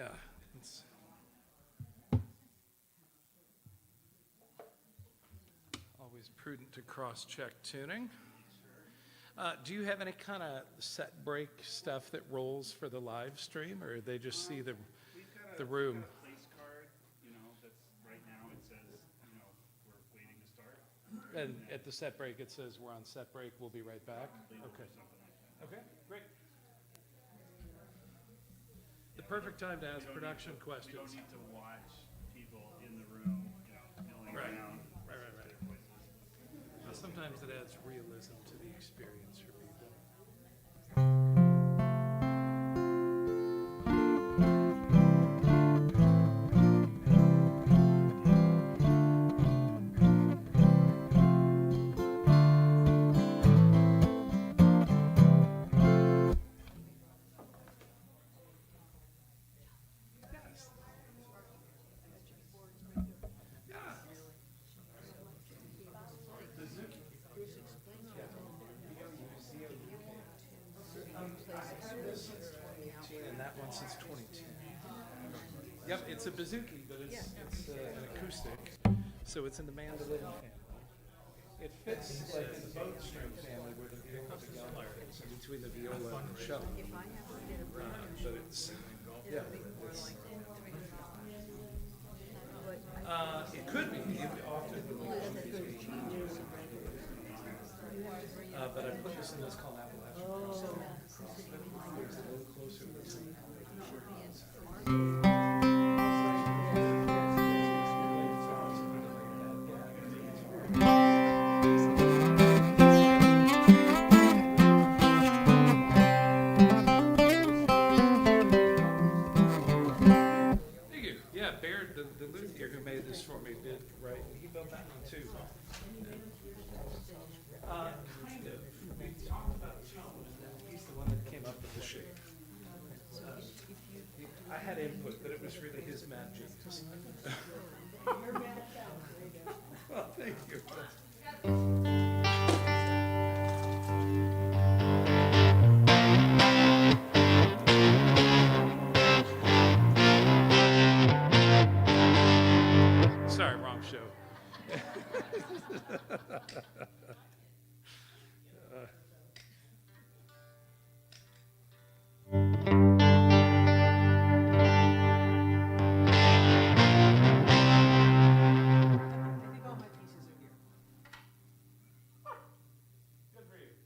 Yeah. It's always prudent to cross-check tuning. Do you have any kind of set break stuff that rolls for the live stream, or they just see the room? We've got a place card, that's right now it says, we're waiting to start. And at the set break, it says we're on set break. We'll be right back. Okay. Okay, great. The perfect time to ask production questions. We don't need to watch people in the room, milling Right. around. Right. Their voices. Sometimes it adds realism to the experience for people. And that one since 2010. Yep, it's a bouzouki, but it's an acoustic, so it's in the mandolin family. It fits like in the bow string family where the viola and the gala is in between the viola and the cello. But it's it could be. It often but I put this in what's called Appalachian. It's a little closer to the Thank you. Yeah, Baird, the luthier who made this for me, did right. He built that one too. Kind of. We talked about tone, and then he's the one that came up with the shape. I had input, but it was really his magic. Well, thank you. Sorry, wrong show.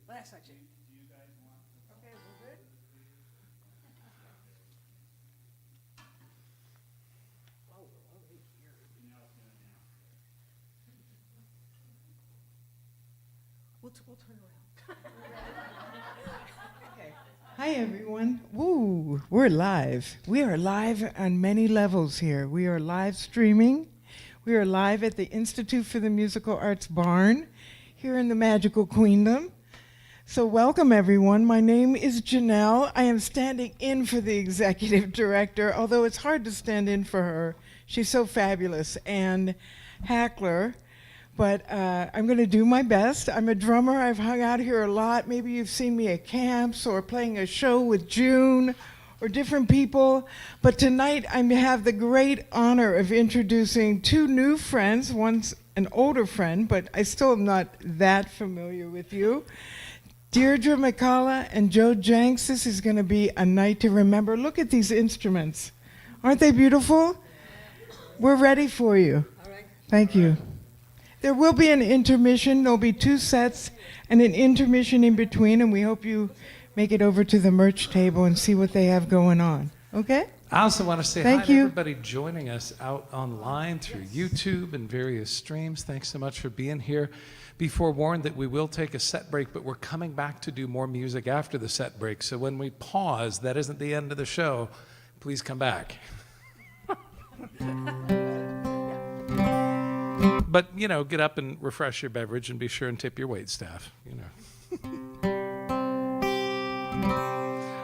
Last section. Okay, we're good? Oh, we're already here. We'll turn around. Okay. Hi, everyone. Woo, we're live. We are live on many levels here. We are live streaming. We are live at the Institute for the Musical Arts Barn here in the Magical Queendom. So welcome, everyone. My name is Janelle. I am standing in for the executive director, although it's hard to stand in for her. She's so fabulous and hackler, but I'm going to do my best. I'm a drummer. I've hung out here a lot. Maybe you've seen me at camps or playing a show with June or different people. But tonight I have the great honor of introducing two new friends. One's an older friend, but I still am not that familiar with you. Deidre McCalla and Jencks. This is going to be a night to remember. Look at these instruments. Aren't they beautiful? We're ready for you. All right. Thank you. There will be an intermission. There'll be two sets and an intermission in between, and we hope you make it over to the merch table and see what they have going on. Okay? I also want to say Thank hi to you. everybody joining us out online through YouTube and various streams. Thanks so much for being here. Be forewarned that we will take a set break, but we're coming back to do more music after the set break. So when we pause, that isn't the end of the show. Please come back. But, get up and refresh your beverage and be sure and tip your waitstaff,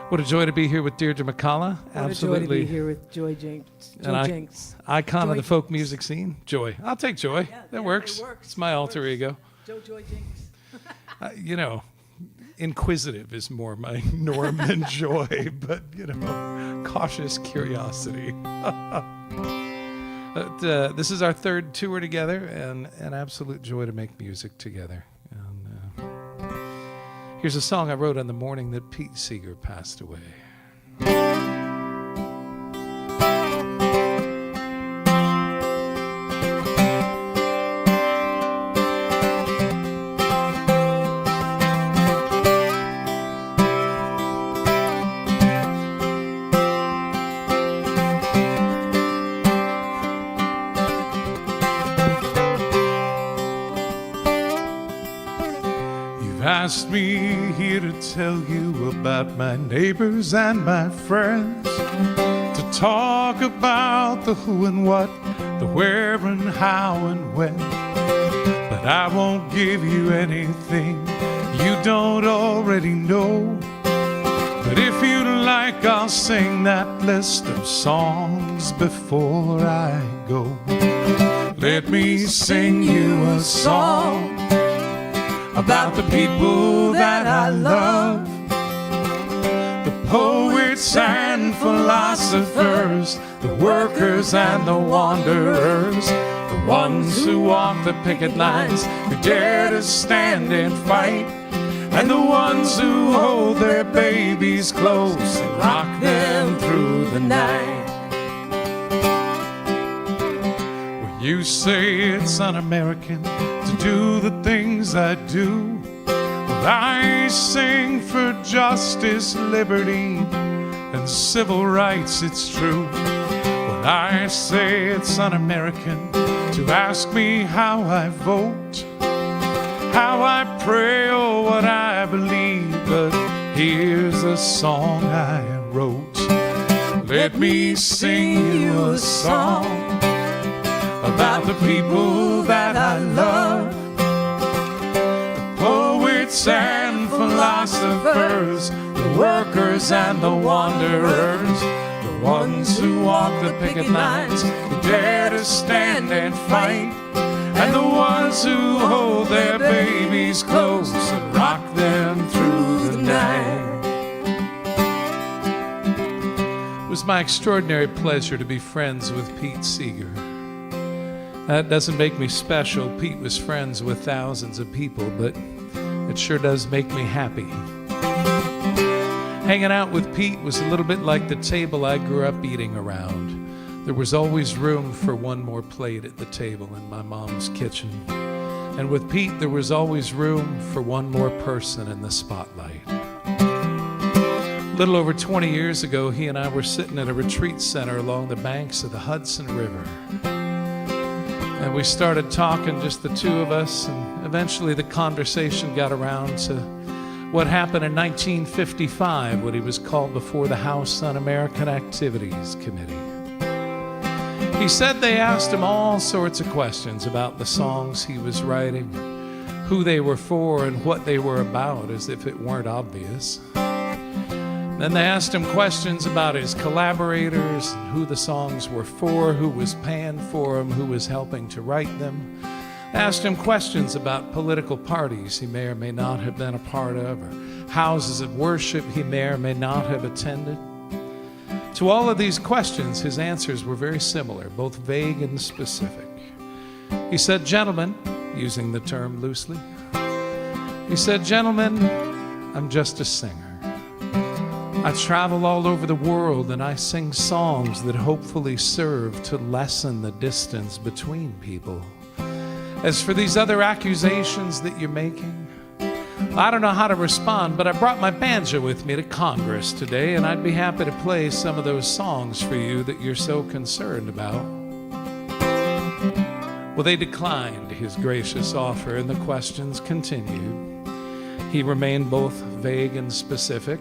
What a joy to be here with Deidre McCalla. Absolutely. What a joy to be here with Jencks. Icon of Joy the folk music scene. Joy. I'll take Joy. That works. It works. It's my alter ego. Joy Jencks. inquisitive is more my norm than joy, but, cautious curiosity. But this is our third tour together, and an absolute joy to make music together. And here's a song I wrote on the morning that Pete Seeger passed away. Asked me here to tell you about my neighbors and my friends, to talk about the who and what, the where and how and when. But I won't give you anything you don't already know. But if you'd like, I'll sing that list of songs before I go. Let me sing you a song about the people that I love, the poets and philosophers, the workers and the wanderers, the ones who walk the picket lines, who dare to stand and fight, and the ones who hold their babies close and rock them through the night. You say it's un-American to do the things I do. Well, I sing for justice, liberty, and civil rights, it's true. When I say it's un-American to ask me how I vote, how I pray, or what I believe, but here's a song I wrote. Let me sing you a song about the people that I love, the poets and philosophers, the workers and the wanderers, the ones who walk the picket lines, who dare to stand and fight, and the ones who hold their babies close and rock them through the night. It was my extraordinary pleasure to be friends with Pete Seeger. That doesn't make me special. Pete was friends with thousands of people, but it sure does make me happy. Hanging out with Pete was a little bit like the table I grew up eating around. There was always room for one more plate at the table in my mom's kitchen. And with Pete, there was always room for one more person in the spotlight. A little over 20 years ago, he and I were sitting at a retreat center along the banks of the Hudson River. And we started talking, just the two of us, and eventually the conversation got around to what happened in 1955 when he was called before the House Un-American Activities Committee. He said they asked him all sorts of questions about the songs he was writing, who they were for and what they were about, as if it weren't obvious. Then they asked him questions about his collaborators, who the songs were for, who was paying for them, who was helping to write them. They asked him questions about political parties he may or may not have been a part of, or houses of worship he may or may not have attended. To all of these questions, his answers were very similar, both vague and specific. He said, "Gentlemen," using the term loosely, he said, "Gentlemen, I'm just a singer. I travel all over the world and I sing songs that hopefully serve to lessen the distance between people. As for these other accusations that you're making, I don't know how to respond, but I brought my banjo with me to Congress today, and I'd be happy to play some of those songs for you that you're so concerned about." Well, they declined his gracious offer, and the questions continued. He remained both vague and specific,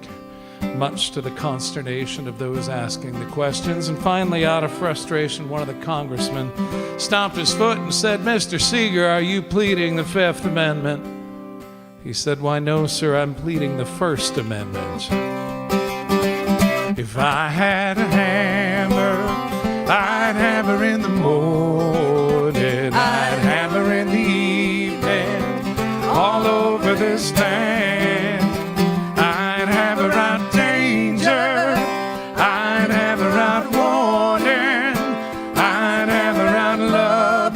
much to the consternation of those asking the questions. And finally, out of frustration, one of the congressmen stomped his foot and said, "Mr. Seeger, are you pleading the Fifth Amendment?" He said, "Why, no, sir, I'm pleading the First Amendment. If I had a hammer, I'd hammer in the morning, I'd hammer in the evening, all over this land.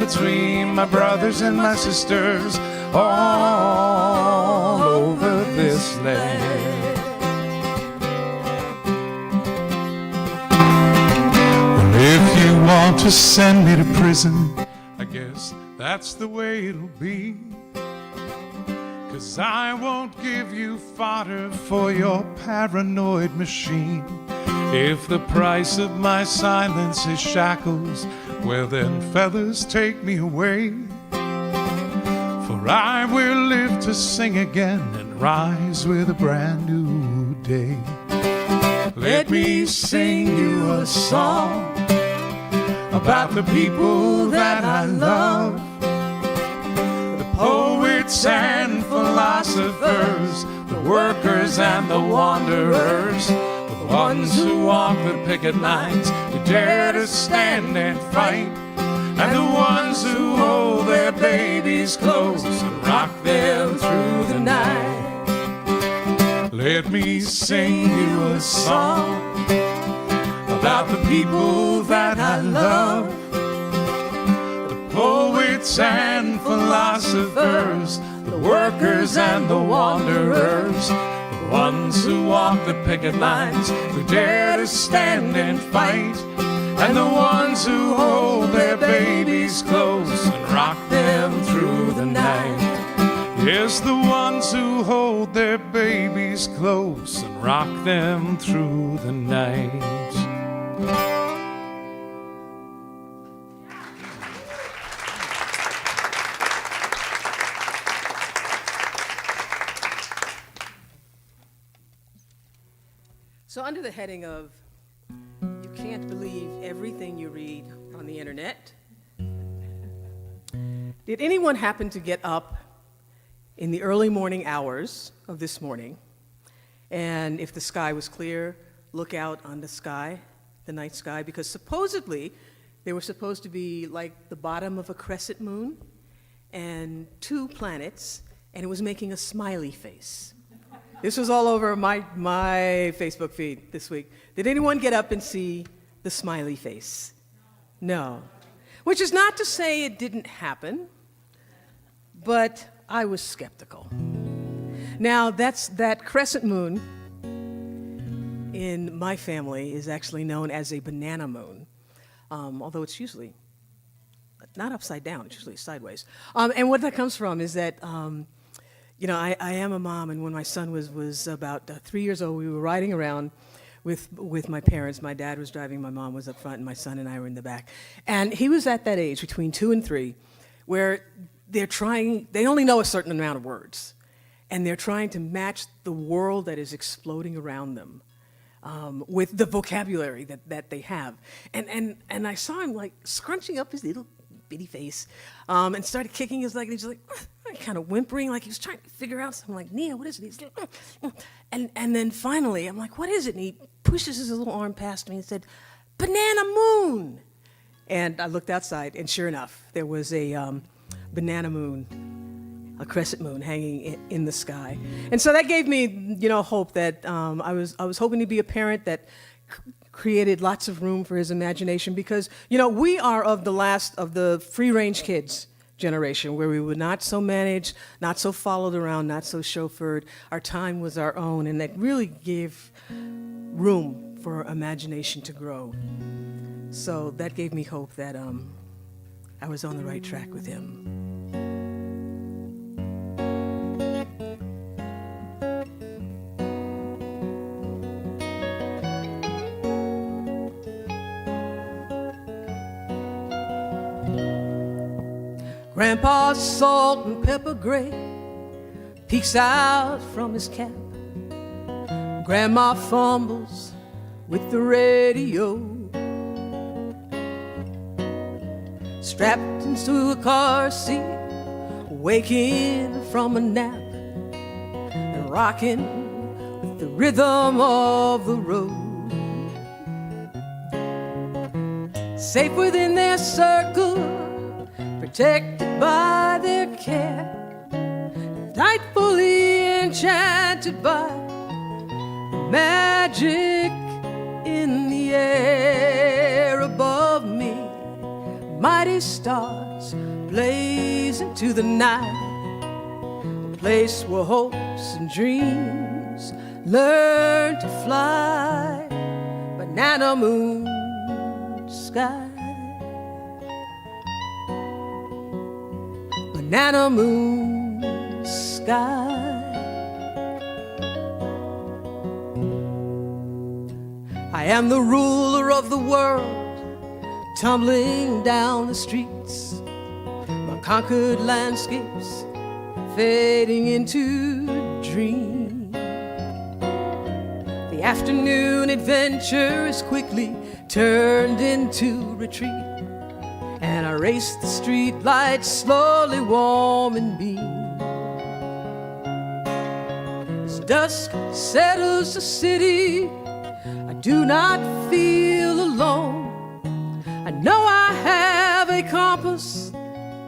between my brothers and my sisters all over this land. Well, if you want to send me to prison, I guess that's the way it'll be. 'Cause I won't give you fodder for your paranoid machine. If the price of my silence is shackles, well then, fellas, take me away. For I will live to sing again and rise with a brand new day. Let me sing you a song about the people that I love, the poets and philosophers, the workers and the wanderers, the ones who walk the picket lines, who dare to stand and fight, and the ones who hold their babies close and rock them through the night. Let me sing you a song about the people that I love, the poets and philosophers, the workers and the wanderers, the ones who walk the picket lines, who dare to stand and fight, and the ones who hold their babies close and rock them through the night. Yes, the ones who hold their babies close and rock them through the night. So under the heading of you can't believe everything you read on the internet, did anyone happen to get up in the early morning hours of this morning, and if the sky was clear, look out on the sky, the night sky, because supposedly they were supposed to be like the bottom of a crescent moon and two planets, and it was making a smiley face. This was all over my Facebook feed this week. Did anyone get up and see the smiley face? No. Which is not to say it didn't happen, but I was skeptical. Now, that crescent moon in my family is actually known as a banana moon, although it's usually not upside down, it's usually sideways. And what that comes from is that, I am a mom, and when my son was about 3 years old, we were riding around with my parents. My dad was driving, my mom was up front, and my son and I were in the back. And he was at that age, between 2 and 3, where they only know a certain amount of words, and they're trying to match the world that is exploding around them with the vocabulary that they have. And I saw him like scrunching up his little bitty face and started kicking his leg, and he's like kind of whimpering, like he was trying to figure out something. Like, Nia, what is it? He's like, and then finally, I'm like, what is it? And he pushes his little arm past me and said, "Banana moon." And I looked outside, and sure enough, there was a banana moon, a crescent moon hanging in the sky. And so that gave me, hope that I was hoping to be a parent that created lots of room for his imagination, because, we are of the last of the free-range kids generation, where we were not so managed, not so followed around, not so chauffeured. Our time was our own, and that really gave room for imagination to grow. So that gave me hope that I was on the right track with him. Grandpa's salt and pepper gray peeks out from his cap. Grandma fumbles with the radio, strapped into a car seat, waking from a nap and rocking with the rhythm of the road. Safe within their circle, protected by their care, delightfully enchanted by the magic in the air above me. mighty stars blaze into the night, a place where hopes and dreams learn to fly. Banana moon sky, banana moon sky. I am the ruler of the world, tumbling down the streets, my conquered landscapes fading into dream. The afternoon adventure is quickly turned into retreat, and I race the street lights slowly warming me. As dusk settles the city, I do not feel alone. I know I have a compass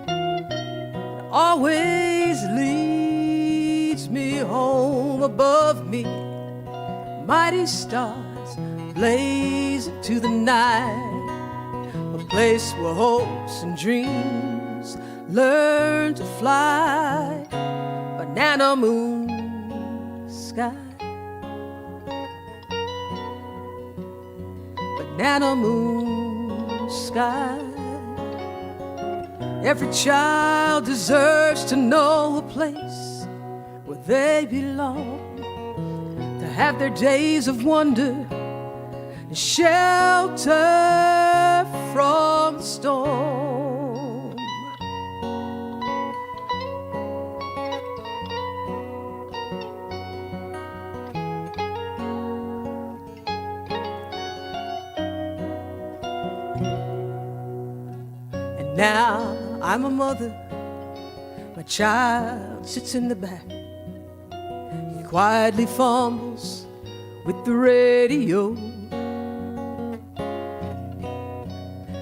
that always leads me home. Above me, mighty stars blaze into the night, a place where hopes and dreams learn to fly. Banana moon sky, banana moon sky. Every child deserves to know a place where they belong, to have their days of wonder and shelter from the storm. And now I'm a mother, my child sits in the back. He quietly fumbles with the radio,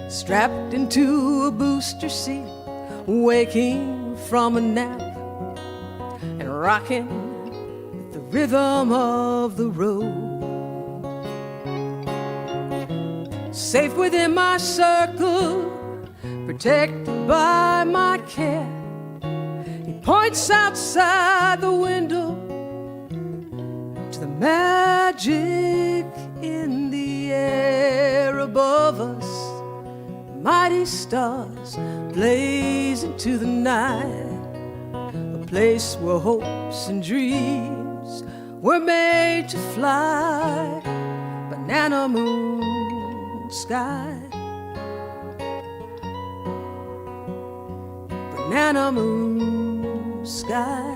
strapped into a booster seat, waking from a nap and rocking with the rhythm of the road. Safe within my circle, protected by my care, he points outside the window to the magic in the air above us. Mighty stars blaze into the night, a place where hopes and dreams were made to fly. Banana moon sky, banana moon sky.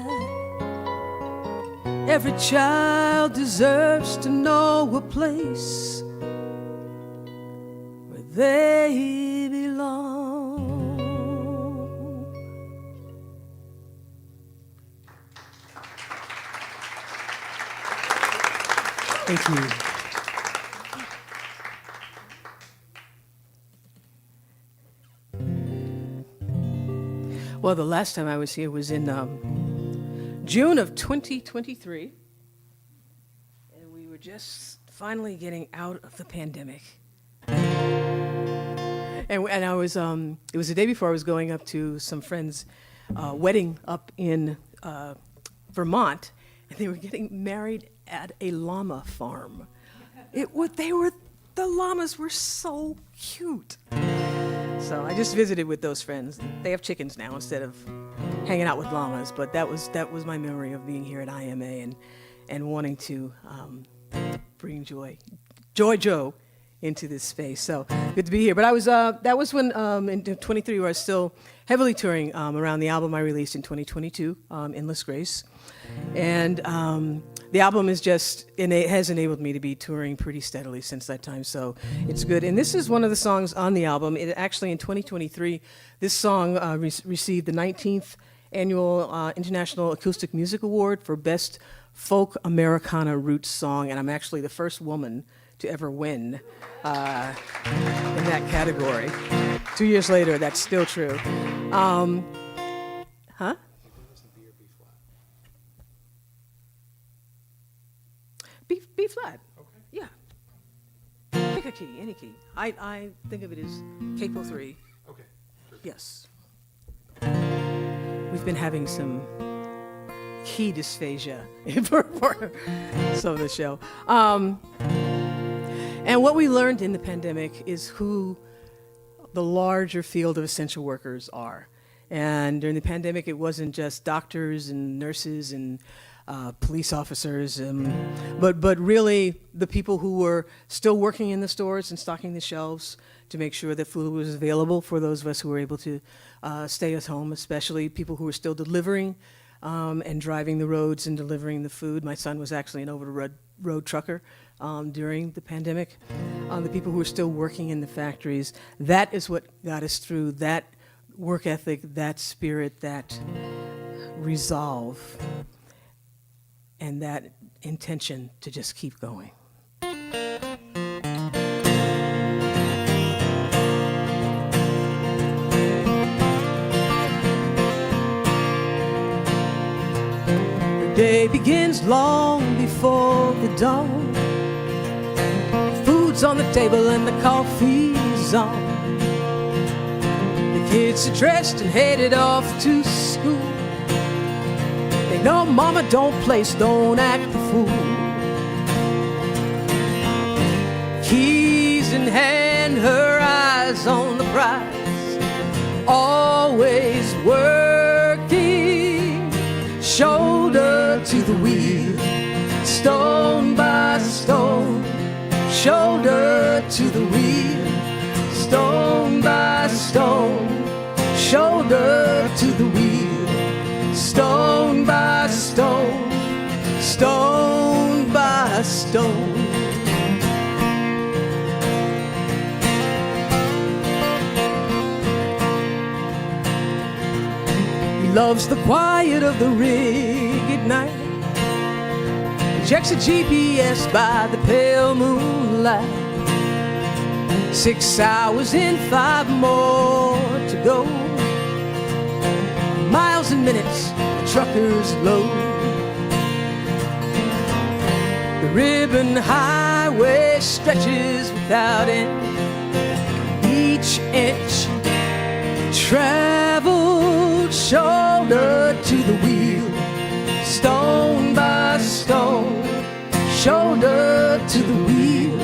Every child deserves to know a place where they belong. Thank you. Well, the last time I was here was in June of 2023, and we were just finally getting out of the pandemic. And I was, it was the day before I was going up to some friends' wedding up in Vermont, and they were getting married at a llama farm. The llamas were so cute. So I just visited with those friends. They have chickens now instead of hanging out with llamas, but that was my memory of being here at IMA and wanting to bring Joy Joe into this space. So good to be here. But I was that was when in 23 where I was still heavily touring around the album I released in 2022, Endless Grace. And the album is it has enabled me to be touring pretty steadily since that time, so it's good. And this is one of the songs on the album. It actually, in 2023, this song received the 19th Annual International Acoustic Music Award for Best Folk Americana Roots Song, and I'm actually the first woman to ever win in that category. 2 years later, that's still true. Huh? B flat. Okay. Yeah. Pick a key, any key. I think of it as capo 3. Okay. Yes. We've been having some key dysphagia for some of the show. And what we learned in the pandemic is who the larger field of essential workers are. And during the pandemic, it wasn't just doctors and nurses and police officers, but really the people who were still working in the stores and stocking the shelves to make sure that food was available for those of us who were able to stay at home, especially people who were still delivering and driving the roads and delivering the food. My son was actually an over-the-road trucker during the pandemic. The people who were still working in the factories, that is what got us through. That work ethic, that spirit, that resolve, and that intention to just keep going. The day begins long before the dawn. Food's on the table and the coffee's on. Kids are dressed and headed off to school. They know mama don't play, don't act the fool. Keys in hand, her eyes on the prize, always working, shoulder to the wheel, stone by stone, shoulder to the wheel, stone by stone, shoulder to the wheel, stone by stone, stone by stone. He loves the quiet of the rig at night. He checks a GPS by the pale moonlight. 6 hours in, 5 more to go. Miles and minutes, truckers load. The ribbon highway stretches without end. Each inch traveled, shoulder to the wheel, stone by stone, shoulder to the wheel,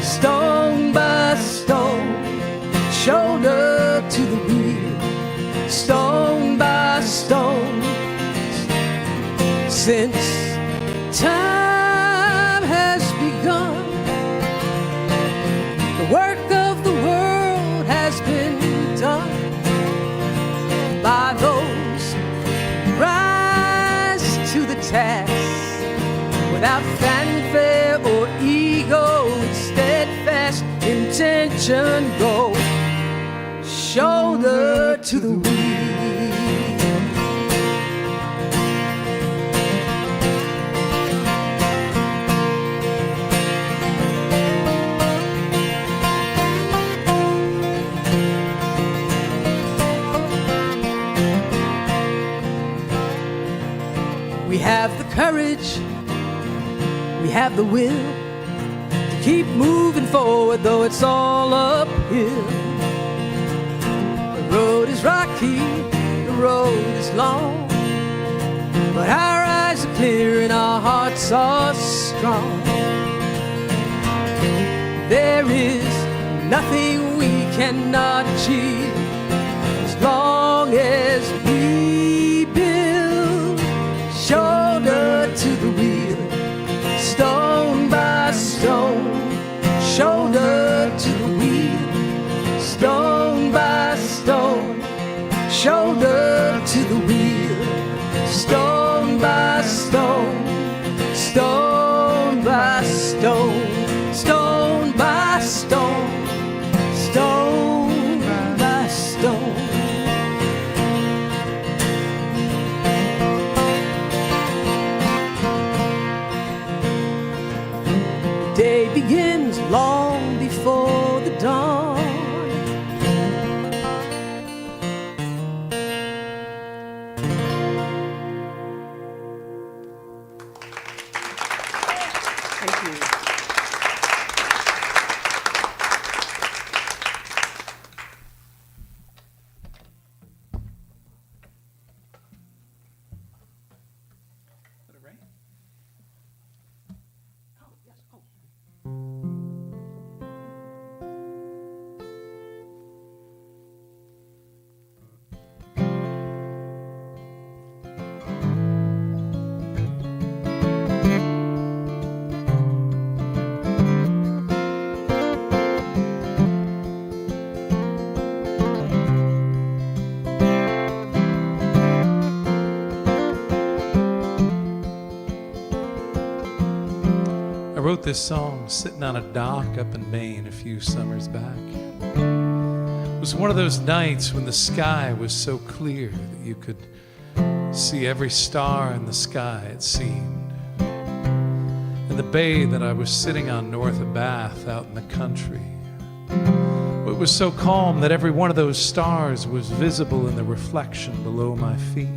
stone by stone, shoulder to the wheel, stone by stone. Since time has begun, the work of the world has been done by those who rise to the task without fanfare or ego, with steadfast intention go shoulder to the wheel. We have the courage, we have the will to keep moving forward, though it's all uphill. The road is rocky, the road is long, but our eyes are clear and our hearts are strong. There is nothing we cannot achieve as long as we build shoulder to the wheel, stone by stone, shoulder to the wheel, stone by stone, shoulder to the wheel, stone by stone, stone by stone, stone by stone, stone by stone. The day begins long before the dawn. Thank you. wrote this song sitting on a dock up in Maine a few summers back. It was one of those nights when the sky was so clear that you could see every star in the sky, it seemed. And the bay that I was sitting on north of Bath out in the country, it was so calm that every one of those stars was visible in the reflection below my feet.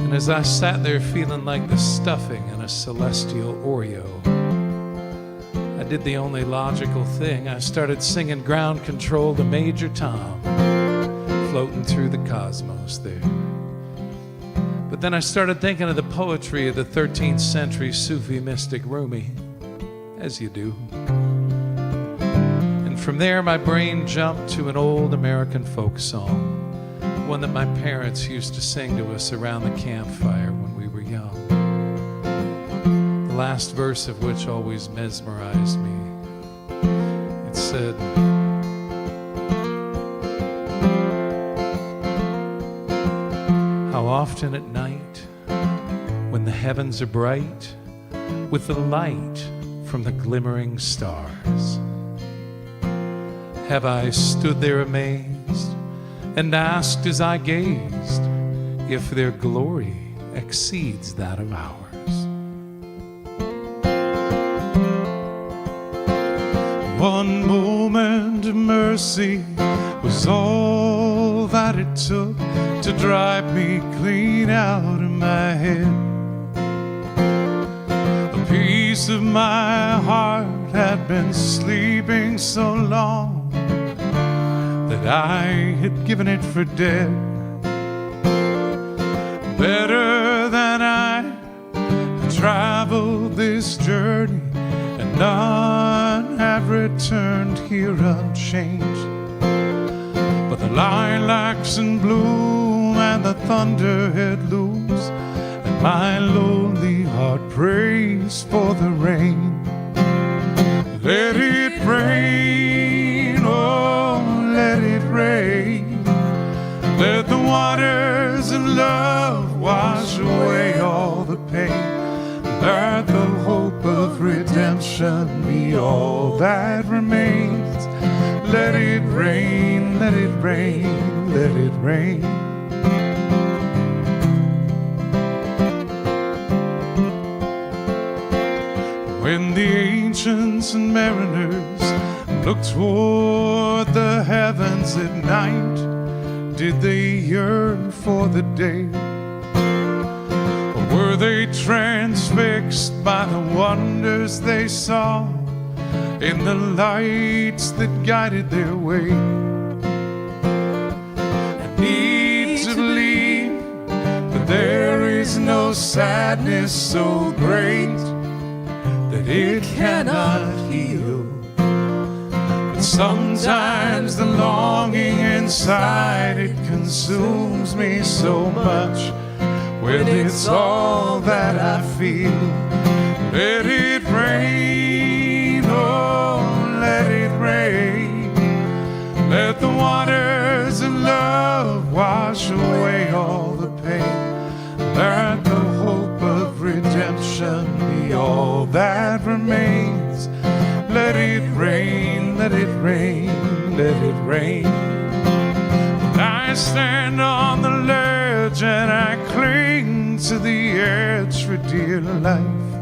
And as I sat there feeling like the stuffing in a celestial Oreo, I did the only logical thing. I started singing Ground Control to Major Tom, floating through the cosmos there. But then I started thinking of the poetry of the 13th century Sufi mystic Rumi, as you do. And from there my brain jumped to an old American folk song, one that my parents used to sing to us around the campfire when we were young. The last verse of which always mesmerized me. It said, "How often at night, when the heavens are bright with the light from the glimmering stars, have I stood there amazed and asked as I gazed if their glory exceeds that of ours. One moment of mercy was all that it took to drive me clean out of my head. A piece of my heart had been sleeping so long that I had given it for dead. Better than I had traveled this journey, and none have returned here unchanged. But the lilacs in bloom and the thunderhead looms, and my lonely heart prays for the rain. Let it rain, oh, let it rain. Let the waters of love wash away all the pain. Let the hope of redemption be all that remains. Let it rain, let it rain, let it rain. When the ancients and mariners looked toward the heavens at night, did they yearn for the day? Or were they transfixed by the wonders they saw in the lights that guided their way? I need to believe that there is no sadness so great that it cannot heal. But sometimes the longing inside, it consumes me so much when it's all that I feel. Let it rain, oh, let it rain. Let the waters of love wash away all the pain. Let the hope of redemption be all that remains. Let it rain, let it rain, let it rain. I stand on the ledge and I cling to the edge for dear life,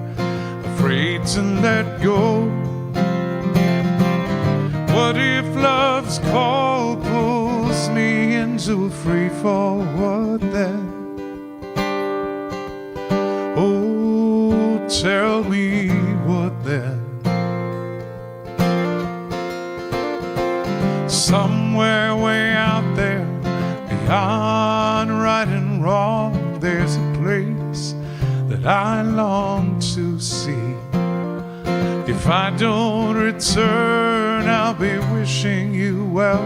afraid to let go. What if love's call pulls me into a free fall? What then? Oh, tell me what then? Somewhere way out there, beyond right and wrong, there's a place that I long to see. If I don't return, I'll be wishing you well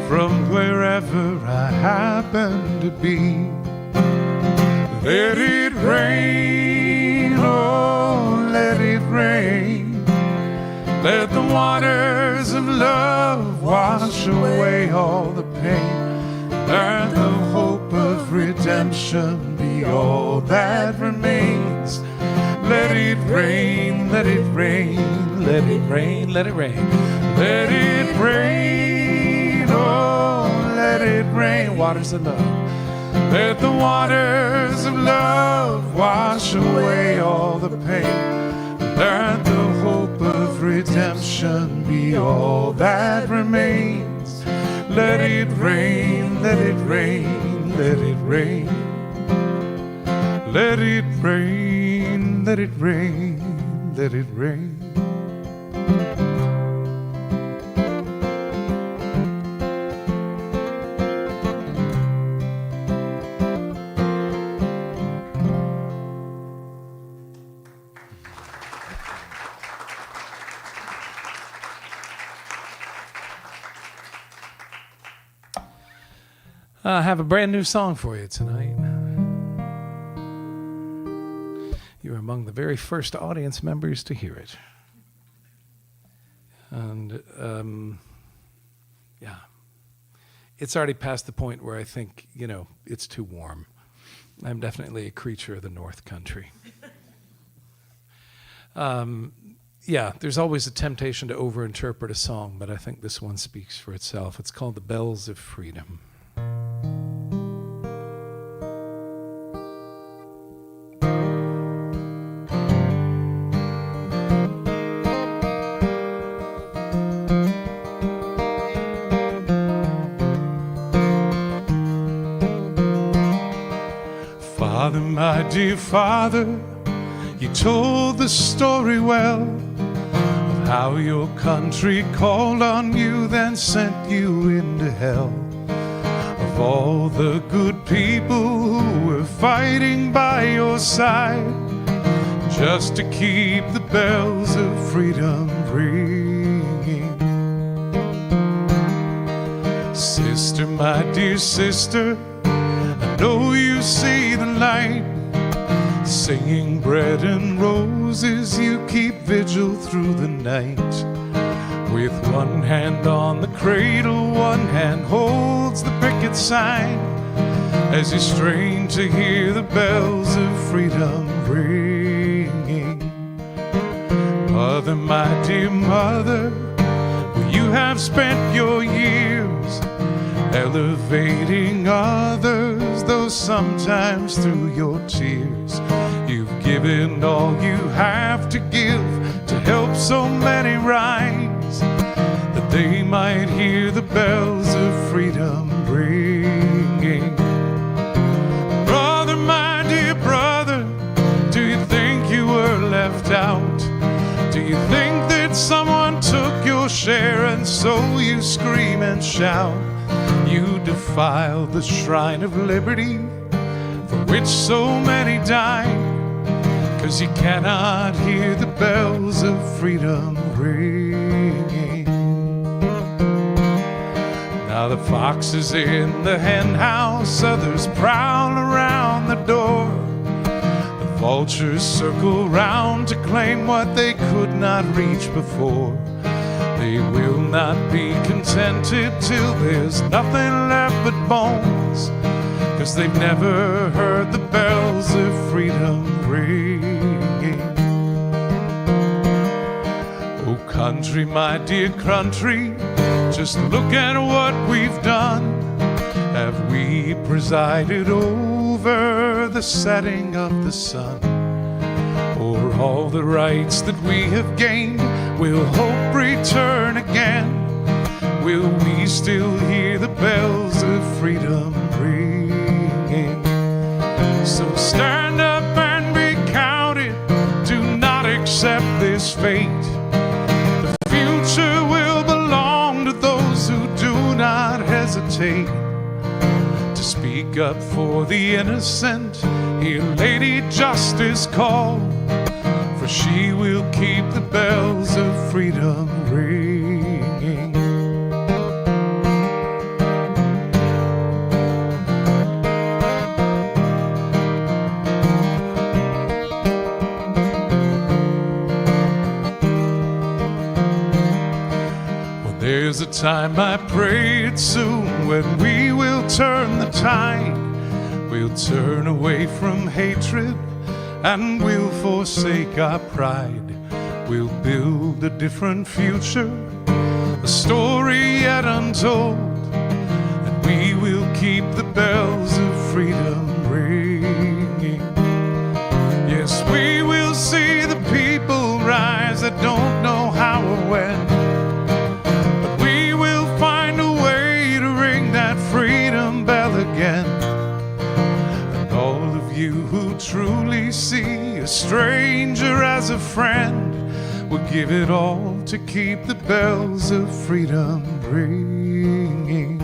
from wherever I happen to be. Let it rain, oh, let it rain. Let the waters of love wash away all the pain. Let the hope of redemption be all that remains. Let it rain, let it rain, let it rain, let it rain. Let it rain, oh, let it rain. Waters of love. Let the waters of love wash away all the pain. Let the hope of redemption be all that remains. Let it rain, let it rain, let it rain. Let it rain, let it rain, let it rain. I have a brand new song for you tonight. You're among the very first audience members to hear it. And, yeah. It's already past the point where I think, it's too warm. I'm definitely a creature of the North Country. Yeah, there's always a temptation to overinterpret a song, but I think this one speaks for itself. It's called The Bells of Freedom. Father, my dear Father, you told the story well of how your country called on you, then sent you into hell. Of all the good people who were fighting by your side, just to keep the bells of freedom ringing. Sister, my dear sister, I know you see the light. Singing bread and roses, you keep vigil through the night. With one hand on the cradle, one hand holds the picket sign, as you strain to hear the bells of freedom ringing. Mother, my dear mother, where you have spent your years elevating others, though sometimes through your tears you've given all you have to give to help so many rise, that they might hear the bells of freedom ringing. Brother, my dear brother, do you think you were left out? Do you think that someone took your share, and so you scream and shout? You defile the shrine of liberty for which so many died, 'cause you cannot hear the bells of freedom ringing. Now the fox is in the hen house, others prowl around the door. The vultures circle round to claim what they could not reach before. They will not be contented till there's nothing left but bones, 'cause they've never heard the bells of freedom ringing. Oh country, my dear country, just look at what we've done. Have we presided over the setting of the sun? Or all the rights that we have gained, will hope return again? Will we still hear the bells of freedom ringing? So stand up and be counted, do not accept this fate. The future will belong to those who do not hesitate to speak up for the innocent. Hear Lady Justice call, for she will keep the bells of freedom ringing. Well, there's a time, I pray it's soon, when we will turn the tide. We'll turn away from hatred and we'll forsake our pride. We'll build a different future, a story yet untold, and we will keep the bells of freedom ringing. Yes, we will see the people rise that don't know how or when, but we will find a way to ring that freedom bell again. And all of you who truly see a stranger as a friend will give it all to keep the bells of freedom ringing.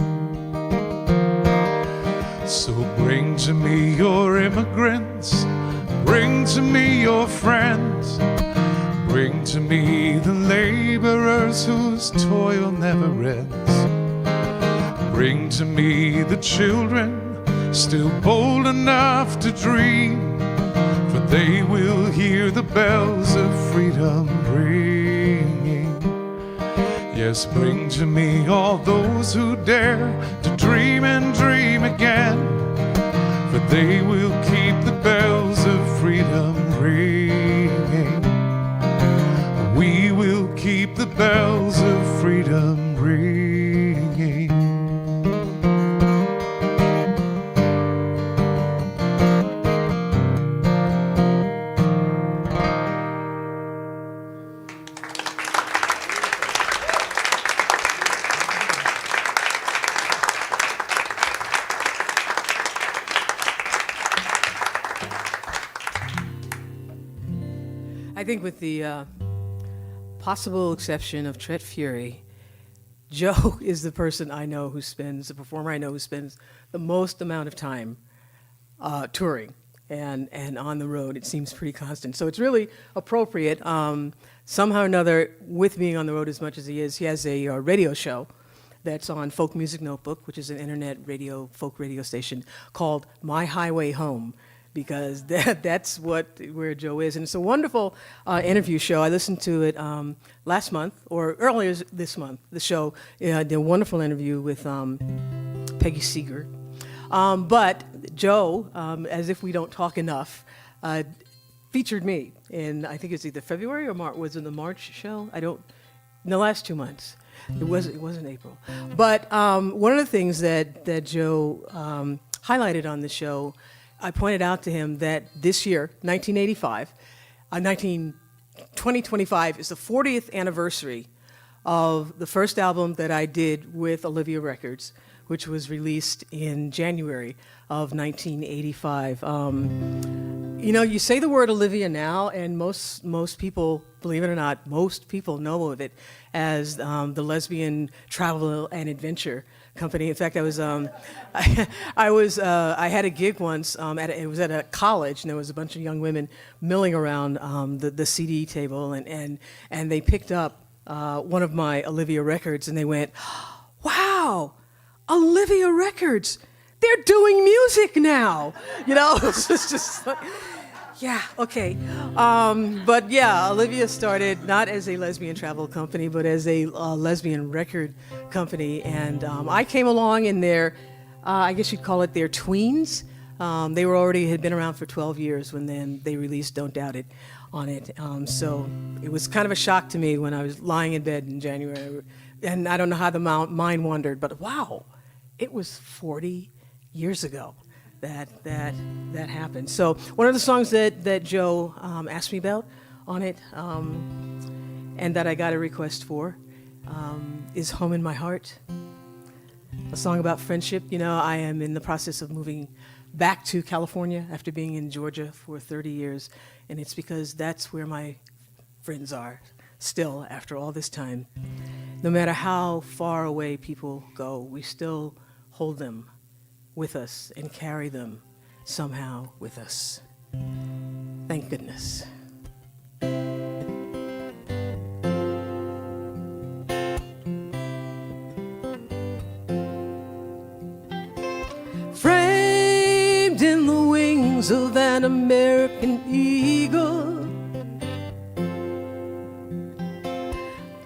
So bring to me your immigrants, bring to me your friends, bring to me the laborers whose toil never ends. Bring to me the children still bold enough to dream, for they will hear the bells of freedom ringing. Yes, bring to me all those who dare to dream and dream again, for they will keep the bells of freedom ringing. We will keep the bells of freedom ringing. I think with the possible exception of Tret Fury, Joe is the person I know who spends, the performer I know who spends the most amount of time touring and on the road. It seems pretty constant. So it's really appropriate, somehow or another, with being on the road as much as he is. He has a radio show that's on Folk Music Notebook, which is an internet radio, folk radio station called My Highway Home, because that's where Joe is. And it's a wonderful interview show. I listened to it last month, or earlier this month, the show. Did a wonderful interview with Peggy Seeger. But Joe, as if we don't talk enough, featured me in, I think it's either February or March. Was it the March show? In the last 2 months. It wasn't April. But one of the things that Joe highlighted on the show, I pointed out to him that this year, 2025 is the 40th anniversary of the first album that I did with Olivia Records, which was released in January of 1985. You know, you say the word Olivia now, and most people, believe it or not, most people know of it as the Lesbian Travel and Adventure Company. In fact, I had a gig once. It was at a college, and there was a bunch of young women milling around the CD table, and they picked up one of my Olivia records, and they went, "Wow, Olivia Records! They're doing music now!" You know, it's just like, yeah, okay. But yeah, Olivia started not as a lesbian travel company, but as a lesbian record company. And I came along in their, I guess you'd call it their tweens. They had been around for 12 years when then they released Don't Doubt It on it. So it was kind of a shock to me when I was lying in bed in January. And I don't know how the mind wandered, but wow, it was 40 years ago that happened. So one of the songs that Joe asked me about on it, and that I got a request for, is Home in My Heart, a song about friendship. You know, I am in the process of moving back to California after being in Georgia for 30 years, and it's because that's where my friends are still after all this time. No matter how far away people go, we still hold them with us and carry them somehow with us. Thank goodness. Framed in the wings of an American eagle,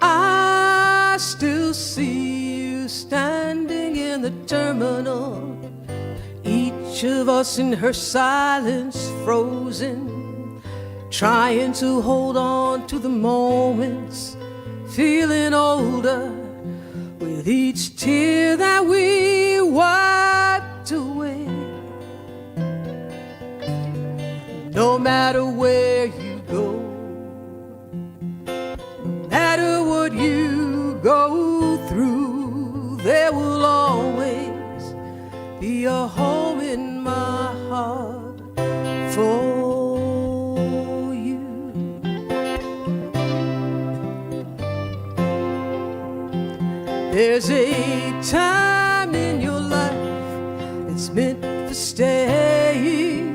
I still see you standing in the terminal, each of us in her silence frozen. trying to hold on to the moments, feeling older with each tear that we wiped away. No matter where you go, no matter what you go through, there will always be a home in my heart for you. There's a time in your life that's meant for staying.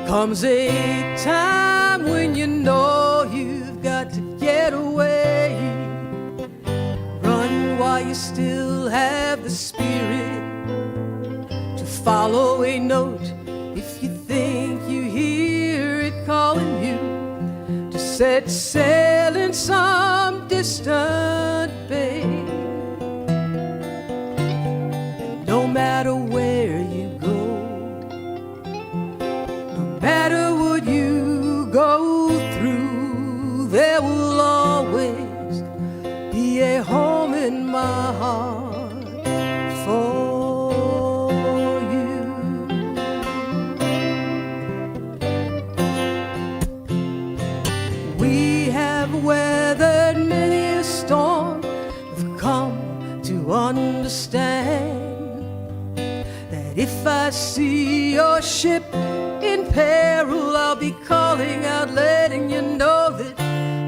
Comes a time when you know you've got to get away. Run while you still have the spirit to follow a note. If you think you hear it calling you to set sail in some distant bay. And no matter where you go, no matter what you go through, there will always be a home in my heart for you. We have weathered many a storm, we've come to understand that if I see your ship in peril, I'll be calling out, letting you know that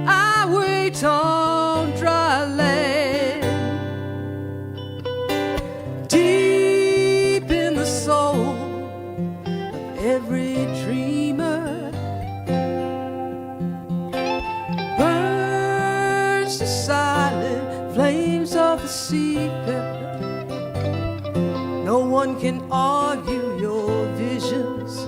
I wait on dry land. Deep in the soul of every dreamer burns the silent flames of the seeker. No one can argue your visions.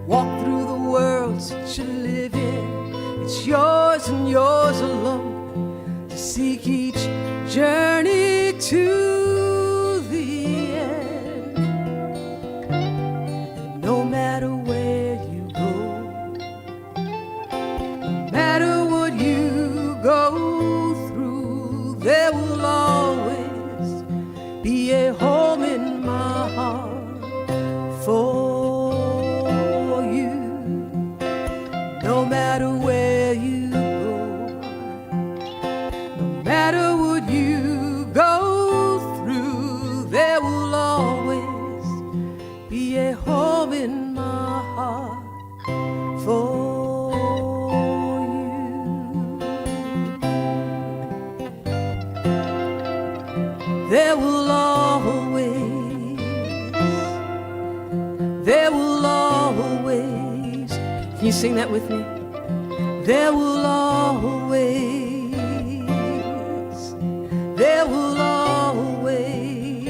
Walk through the worlds that you live in. It's yours and yours alone to seek each journey to the end. And no matter where you go, no matter what you go through, there will always be a home in my heart for you. No matter where you go, no matter what you go through, there will always be a home in my heart for you. There will always, there will always, can you sing that with me? There will always, there will always,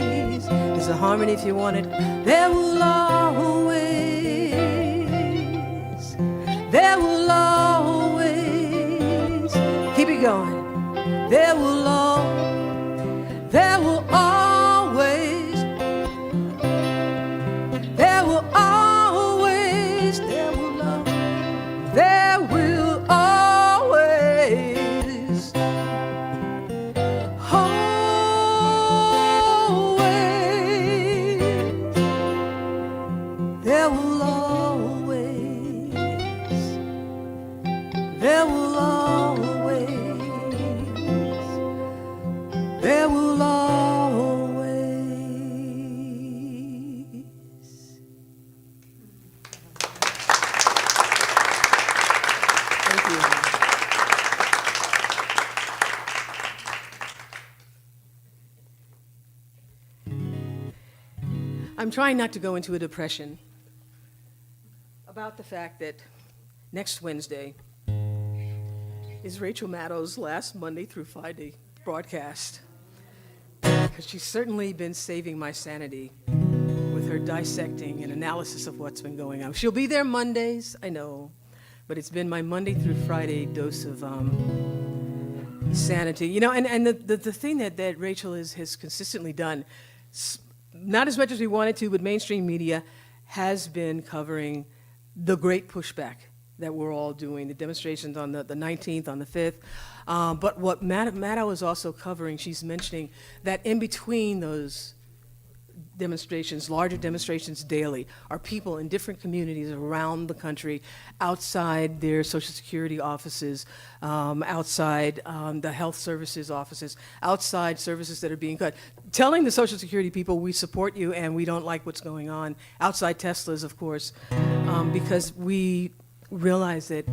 there's a harmony if you want it. There will always, there will always, keep it going. There will always, there will always, there will always, there will always, there will always, always, there will always, there will always, there will always. Thank you. I'm trying not to go into a depression about the fact that next Wednesday is Rachel Maddow's last Monday through Friday broadcast, because she's certainly been saving my sanity with her dissecting and analysis of what's been going on. She'll be there Mondays, I know, but it's been my Monday through Friday dose of sanity. You know, and the thing that Rachel has consistently done, not as much as we wanted to, but mainstream media has been covering the great pushback that we're all doing, the demonstrations on the 19th, on the 5th. But what Maddow was also covering, she's mentioning that in between those demonstrations, larger demonstrations daily, are people in different communities around the country, outside their Social Security offices, outside the health services offices, outside services that are being cut, telling the Social Security people, we support you and we don't like what's going on, outside Teslas, of course, because we realize that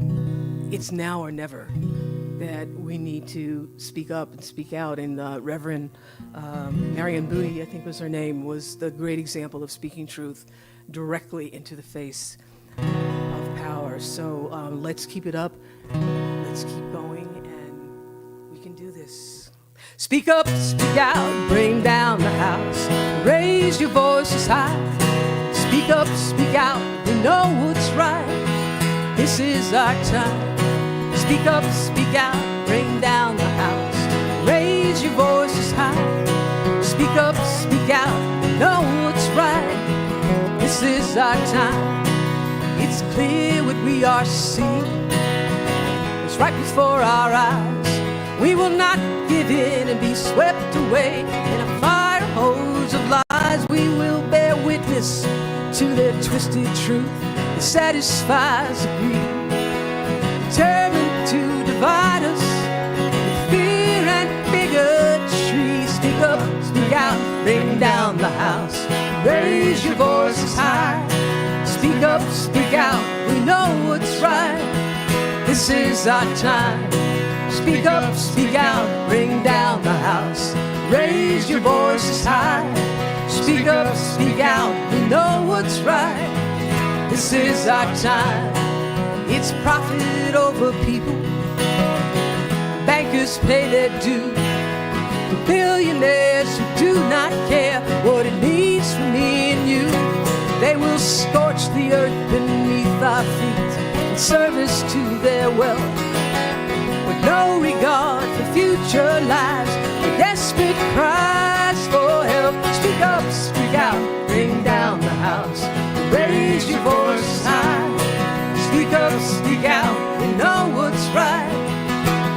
it's now or never, that we need to speak up and speak out. And Reverend Marion Booty, I think was her name, was the great example of speaking truth directly into the face of power. So let's keep it up, let's keep going, and we can do this. Speak up, speak out, bring down the house, raise your voices high. Speak up, speak out, we know what's right. This is our time. Speak up, speak out, bring down the house, raise your voices high. Speak up, speak out, know what's right. This is our time. It's clear what we are seeing. It's right before our eyes. We will not give in and be swept away in a fire hose of lies. We will bear witness to their twisted truth that satisfies the greed. Determined to divide us with fear and bigotry. Speak up, speak out, bring down the house, raise your voices high. Speak up, speak out, we know what's right. This is our time. Speak up, speak out, bring down the house, raise your voices high. Speak up, speak out, we know what's right. This is our time. It's profit over people. Bankers pay their due. The billionaires who do not care what it means for me and you. They will scorch the earth beneath our feet in service to their wealth, with no regard for future lives, or desperate cries for help. Speak up, speak out, bring down the house, raise your voice high. Speak up, speak out, we know what's right.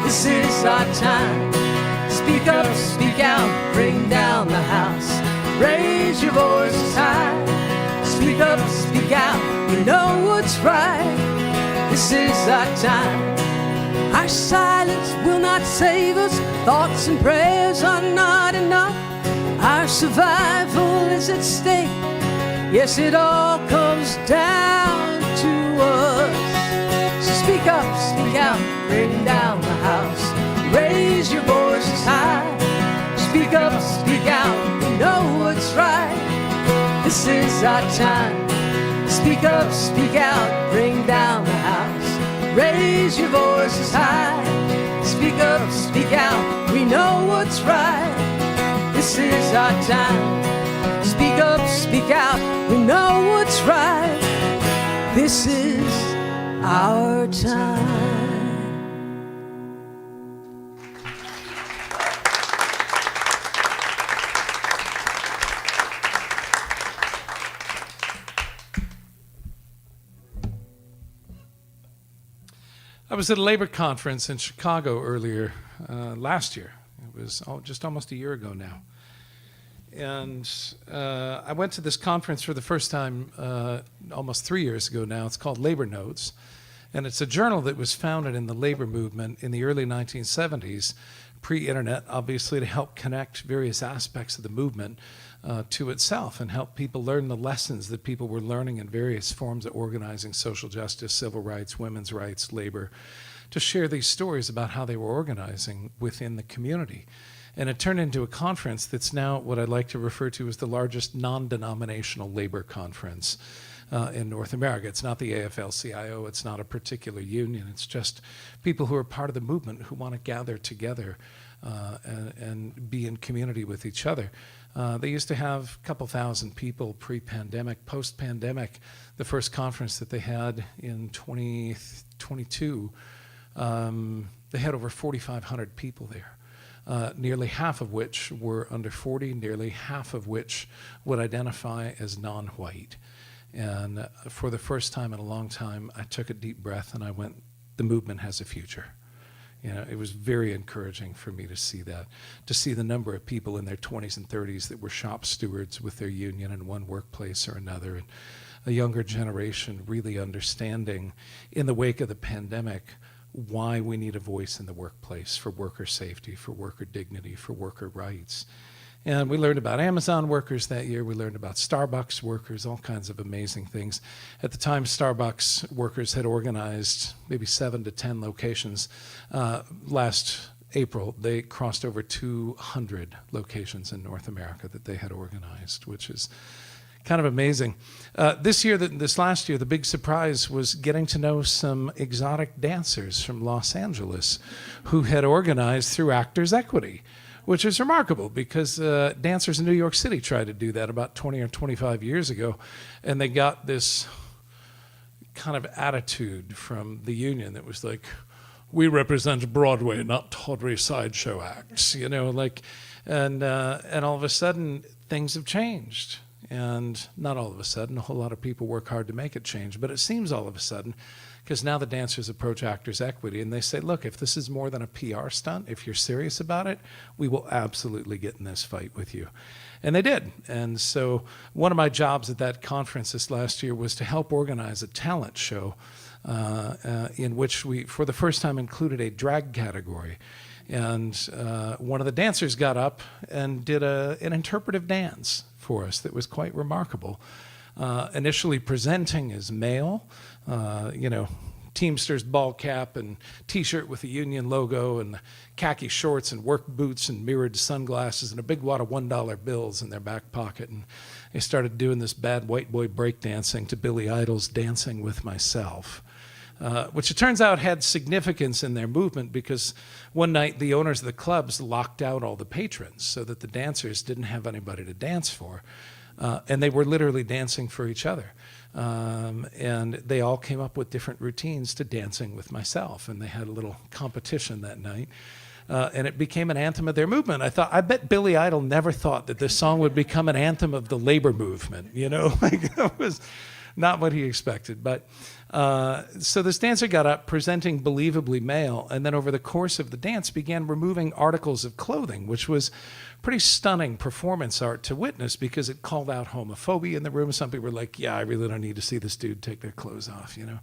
This is our time. Speak up, speak out, bring down the house, raise your voices high. Speak up, speak out, we know what's right. This is our time. Our silence will not save us, thoughts and prayers are not enough. Our survival is at stake. Yes, it all comes down to us. So speak up, speak out, bring down the house, raise your voices high. Speak up, speak out, we know what's right. This is our time. Speak up, speak out, bring down the house, raise your voices high. Speak up, speak out, we know what's right. This is our time. Speak up, speak out, we know what's right. This is our time. I was at a labor conference in Chicago earlier last year. It was just almost a year ago now. And I went to this conference for the first time almost 3 years ago now. It's called Labor Notes. And it's a journal that was founded in the labor movement in the early 1970s, pre-internet, obviously, to help connect various aspects of the movement to itself and help people learn the lessons that people were learning in various forms of organizing, social justice, civil rights, women's rights, labor, to share these stories about how they were organizing within the community. And it turned into a conference that's now what I'd like to refer to as the largest non-denominational labor conference in North America. It's not the AFL-CIO, it's not a particular union, it's just people who are part of the movement who want to gather together and be in community with each other. They used to have a couple thousand people pre-pandemic. Post-pandemic, the first conference that they had in 2022, they had over 4,500 people there. Nearly half of which were under 40, nearly half of which would identify as non-white. And for the first time in a long time, I took a deep breath and I went, the movement has a future. You know, it was very encouraging for me to see that, to see the number of people in their 20s and 30s that were shop stewards with their union in one workplace or another, and a younger generation really understanding in the wake of the pandemic why we need a voice in the workplace for worker safety, for worker dignity, for worker rights. And we learned about Amazon workers that year. We learned about Starbucks workers, all kinds of amazing things. At the time, Starbucks workers had organized maybe 7 to 10 locations. Last April, they crossed over 200 locations in North America that they had organized, which is kind of amazing. This last year, the big surprise was getting to know some exotic dancers from Los Angeles who had organized through Actors Equity, which is remarkable because dancers in New York City tried to do that about 20 or 25 years ago, and they got this kind of attitude from the union that was like, we represent Broadway, not tawdry sideshow acts, you know, like, and all of a sudden things have changed. And not all of a sudden, a whole lot of people work hard to make it change, but it seems all of a sudden, because now the dancers approach Actors Equity and they say, look, if this is more than a PR stunt, if you're serious about it, we will absolutely get in this fight with you. And they did. And so one of my jobs at that conference this last year was to help organize a talent show in which we, for the first time, included a drag category. And one of the dancers got up and did an interpretive dance for us that was quite remarkable. Initially presenting as male, you know, Teamsters ball cap and T-shirt with the union logo and khaki shorts and work boots and mirrored sunglasses and a big wad of $1 bills in their back pocket. And they started doing this bad white boy breakdancing to Billy Idol's Dancing with Myself, which it turns out had significance in their movement because one night the owners of the clubs locked out all the patrons so that the dancers didn't have anybody to dance for. And they were literally dancing for each other. And they all came up with different routines to Dancing with Myself. And they had a little competition that night. And it became an anthem of their movement. I bet Billy Idol never thought that this song would become an anthem of the labor movement. You know, like that was not what he expected. But so this dancer got up presenting believably male, and then over the course of the dance began removing articles of clothing, which was pretty stunning performance art to witness because it called out homophobia in the room. Some people were like, yeah, I really don't need to see this dude take their clothes off, you know.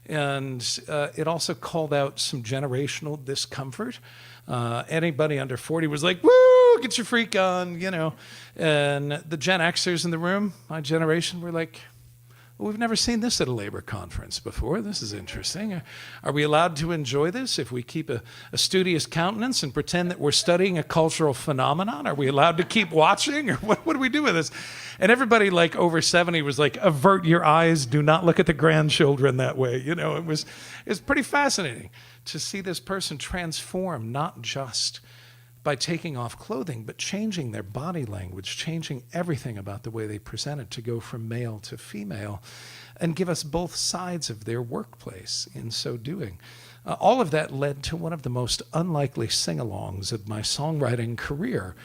And it also called out some generational discomfort. Anybody under 40 was like, woo, get your freak on, you know. And the Gen Xers in the room, my generation, were like, well, we've never seen this at a labor conference before. This is interesting. Are we allowed to enjoy this if we keep a studious countenance and pretend that we're studying a cultural phenomenon? Are we allowed to keep watching? Or what do we do with this? And everybody like over 70 was like, avert your eyes. Do not look at the grandchildren that way. You know, it was pretty fascinating to see this person transform, not just by taking off clothing, but changing their body language, changing everything about the way they presented to go from male to female and give us both sides of their workplace in so doing. All of that led to one of the most unlikely sing-alongs of my songwriting career.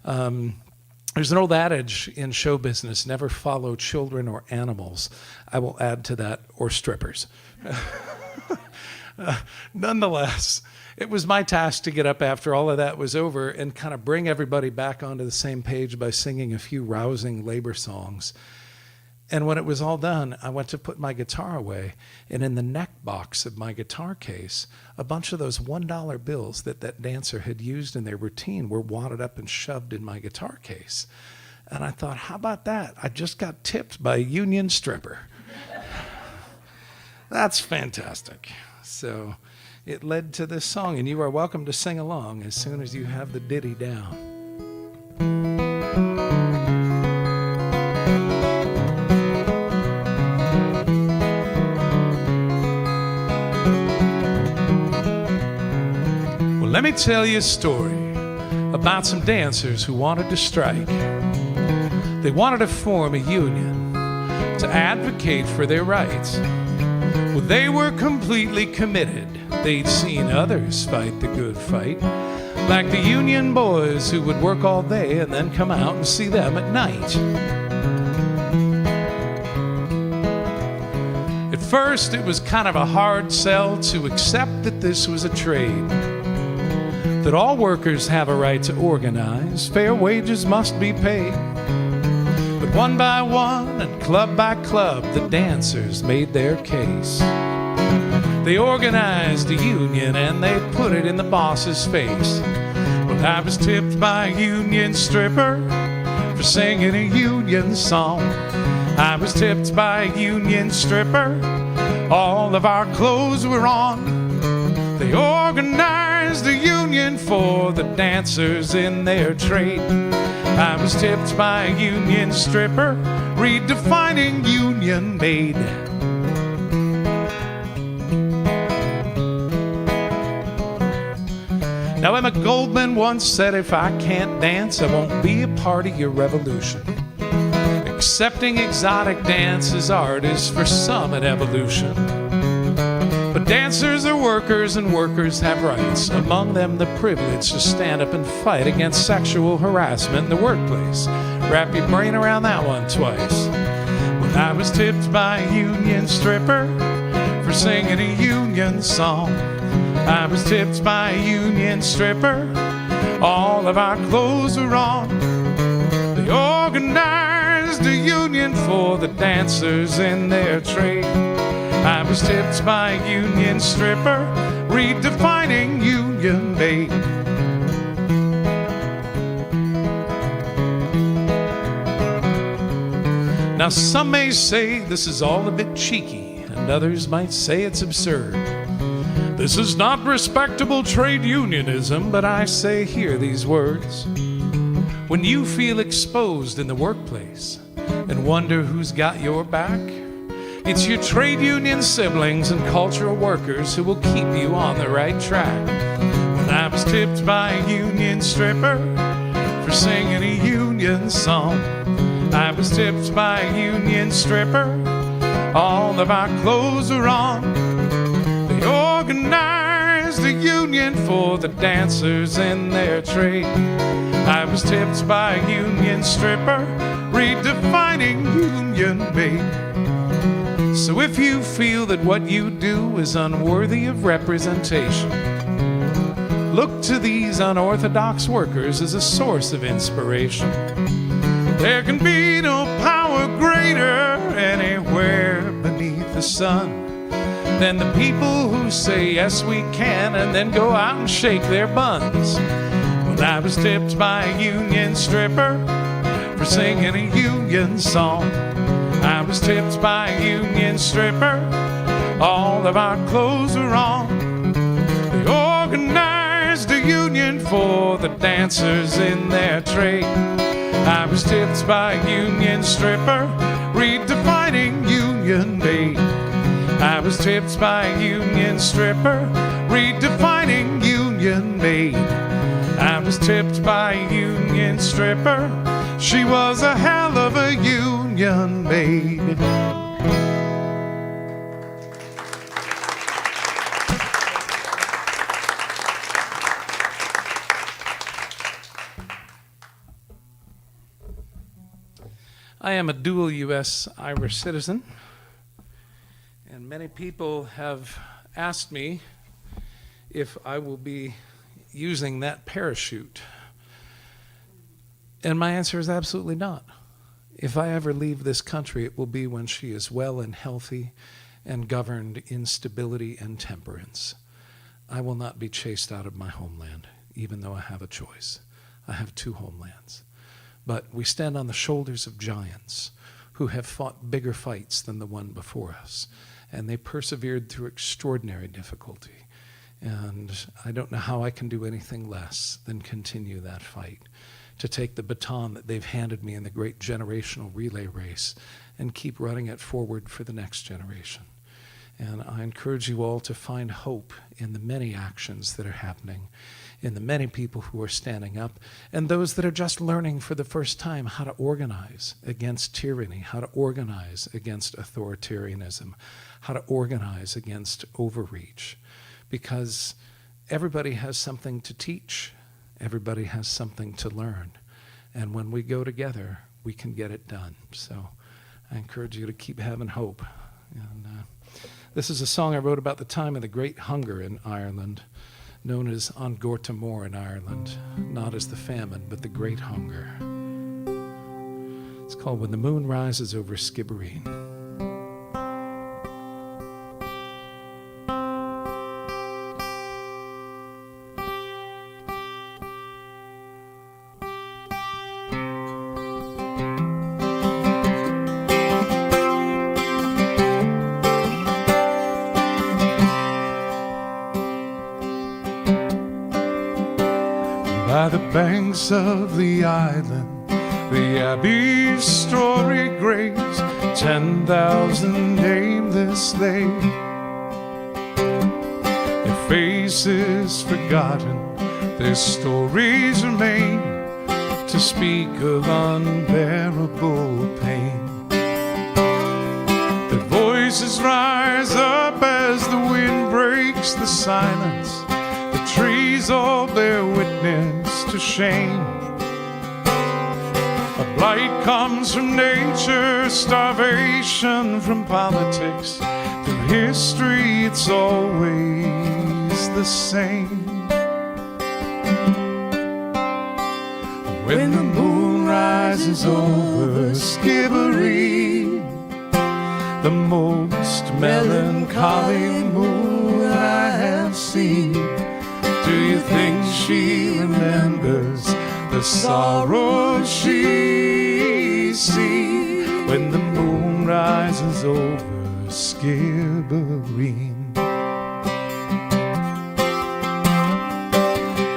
There's an old adage in show business, never follow children or animals. I will add to that, or strippers. Nonetheless, it was my task to get up after all of that was over and kind of bring everybody back onto the same page by singing a few rousing labor songs. And when it was all done, I went to put my guitar away, and in the neck box of my guitar case, a bunch of those $1 bills that dancer had used in their routine were wadded up and shoved in my guitar case. And I thought, how about that? I just got tipped by a union stripper. That's fantastic. So it led to this song, and you are welcome to sing along as soon as you have the ditty down. Well, let me tell you a story about some dancers who wanted to strike. They wanted to form a union to advocate for their rights. Well, they were completely committed. They'd seen others fight the good fight, like the union boys who would work all day and then come out and see them at night. first, it was kind of a hard sell to accept that this was a trade, that all workers have a right to organize, fair wages must be paid. But one by one and club by club, the dancers made their case. They organized a union and they put it in the boss's face. Well, I was tipped by a union stripper for singing a union song. I was tipped by a union stripper. All of our clothes were on. They organized a union for the dancers in their trade. I was tipped by a union stripper, redefining union maid. Now Emma Goldman once said, if I can't dance, I won't be a part of your revolution. Accepting exotic dance as art is for some an evolution. But dancers are workers and workers have rights, among them the privilege to stand up and fight against sexual harassment in the workplace. Wrap your brain around that one twice. When I was tipped by a union stripper for singing a union song. I was tipped by a union stripper. All of our clothes were on. They organized a union for the dancers in their trade. I was tipped by a union stripper, redefining union maid. Now some may say this is all a bit cheeky, and others might say it's absurd. This is not respectable trade unionism, but I say hear these words. When you feel exposed in the workplace and wonder who's got your back, it's your trade union siblings and cultural workers who will keep you on the right track. When I was tipped by a union stripper for singing a union song, I was tipped by a union stripper. All of our clothes were on. They organized a union for the dancers in their trade. I was tipped by a union stripper, redefining union maid. So if you feel that what you do is unworthy of representation, look to these unorthodox workers as a source of inspiration. There can be no power greater anywhere beneath the sun than the people who say yes we can and then go out and shake their buns. Well, I was tipped by a union stripper for singing a union song. I was tipped by a union stripper. All of our clothes were on. They organized a union for the dancers in their trade. I was tipped by a union stripper, redefining union maid. I was tipped by a union stripper, redefining union maid. I was tipped by a union stripper. She was a hell of a union maid. I am a dual U.S. Irish citizen, and many people have asked me if I will be using that parachute. And my answer is absolutely not. If I ever leave this country, it will be when she is well and healthy and governed in stability and temperance. I will not be chased out of my homeland, even though I have a choice. I have two homelands. But we stand on the shoulders of giants who have fought bigger fights than the one before us, and they persevered through extraordinary difficulty. And I don't know how I can do anything less than continue that fight, to take the baton that they've handed me in the great generational relay race and keep running it forward for the next generation. And I encourage you all to find hope in the many actions that are happening, in the many people who are standing up, and those that are just learning for the first time how to organize against tyranny, how to organize against authoritarianism, how to organize against overreach. Because everybody has something to teach, everybody has something to learn, and when we go together, we can get it done. So I encourage you to keep having hope And this is a song I wrote about the time of the Great Hunger in Ireland, known as An Gorta Mór in Ireland, not as the famine, but the Great Hunger. It's called When the Moon Rises Over Skibbereen. By the banks of the island, the abbey's story graves 10,000 aimlessly. Their faces forgotten, their stories remain to speak of unbearable pain. Their voices rise up as the wind breaks the silence. The trees all bear witness to shame. A blight comes from nature, starvation from politics. Through history, it's always the same. When the moon rises over Skibbereen, the most melancholy moon I have seen, do you think she remembers the sorrow she sees when the moon rises over Skibbereen?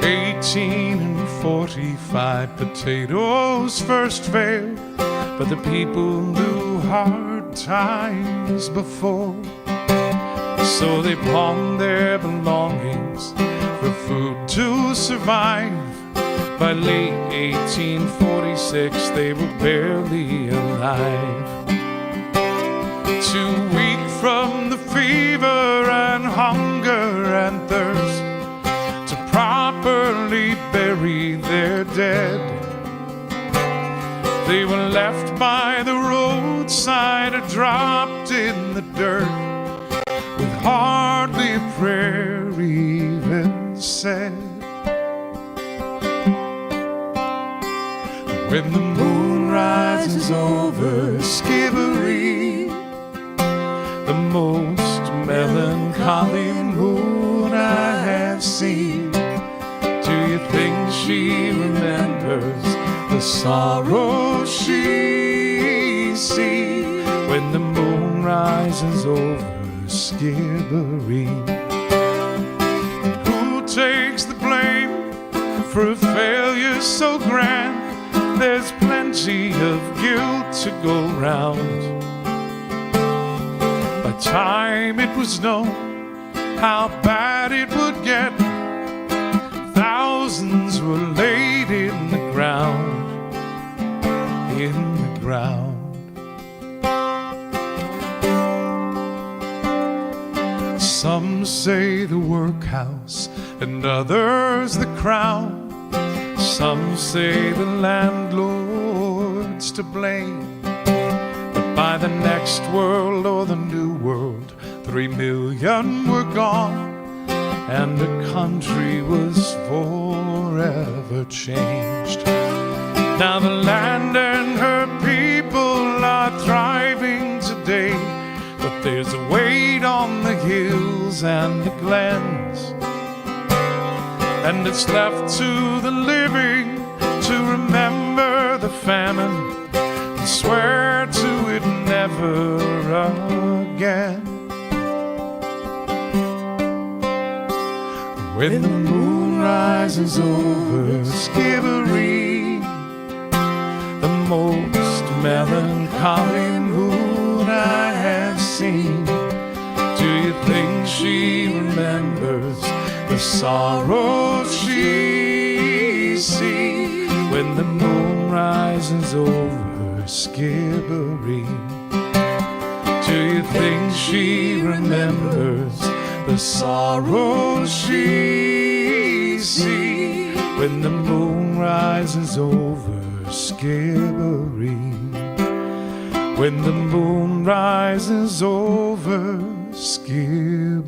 1845, potatoes first failed, but the people knew hard times before. So they pawned their belongings for food to survive. By late 1846, they were barely alive. Too weak from the fever and hunger and thirst to properly bury their dead, they were left by the roadside or dropped in the dirt, with hardly a prayer even said. When the moon rises over Skibbereen, the most melancholy moon I have seen, do you think she remembers the sorrow she sees when the moon rises over Skibbereen? Who takes the blame for a failure so grand? There's plenty of guilt to go round. By time it was known how bad it would get, thousands were laid in the ground, in the ground. Some say the workhouse and others the crown. Some say the landlord's to blame, but by the next world or the new world, 3 million were gone, and the country was forever changed. Now the land and her people are thriving today, but there's a weight on the hills and the glens, and it's left to the living to remember the famine and swear to it never again. When the moon rises over Skibbereen, the most melancholy moon I have seen, do you think she remembers the sorrow she sees when the moon rises over Skibbereen? Do you think she remembers the sorrow she sees when the moon rises over Skibbereen? when the moon rises over Skibbereen.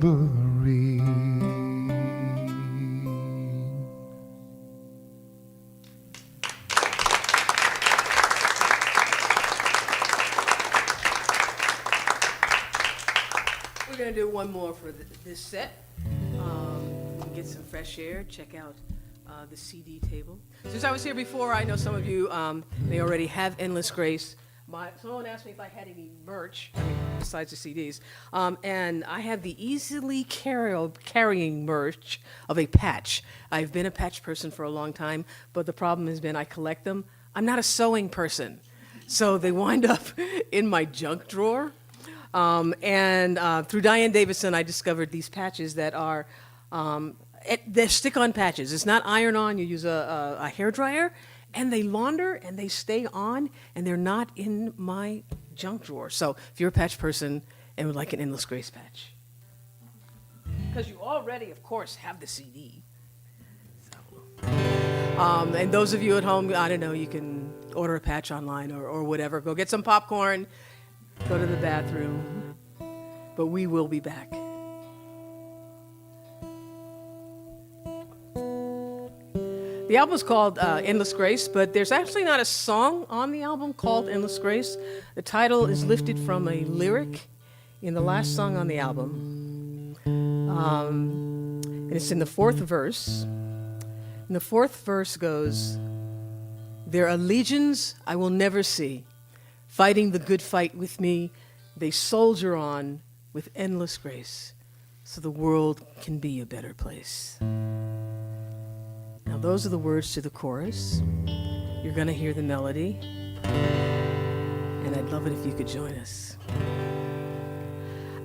We're going to do one more for this set. Get some fresh air. Check out the CD table. Since I was here before, I know some of you may already have Endless Grace. Someone asked me if I had any merch, besides the CDs, and I have the easily carrying merch of a patch. I've been a patch person for a long time, but the problem has been I collect them. I'm not a sewing person, so they wind up in my junk drawer. Through Diane Davison, I discovered these patches that are they're stick-on patches. It's not iron-on. You use a hairdryer, and they launder, and they stay on, and they're not in my junk drawer. So if you're a patch person and would like an Endless Grace patch, because you already, of course, have the CD. So, and those of you at home, I don't know, you can order a patch online or whatever. Go get some popcorn, go to the bathroom, but we will be back. The album's called Endless Grace, but there's actually not a song on the album called Endless Grace. The title is lifted from a lyric in the last song on the album. And it's in the fourth verse. And the fourth verse goes, "There are legions I will never see, fighting the good fight with me. They soldier on with endless grace, so the world can be a better place." Now, those are the words to the chorus. You're going to hear the melody, and I'd love it if you could join us.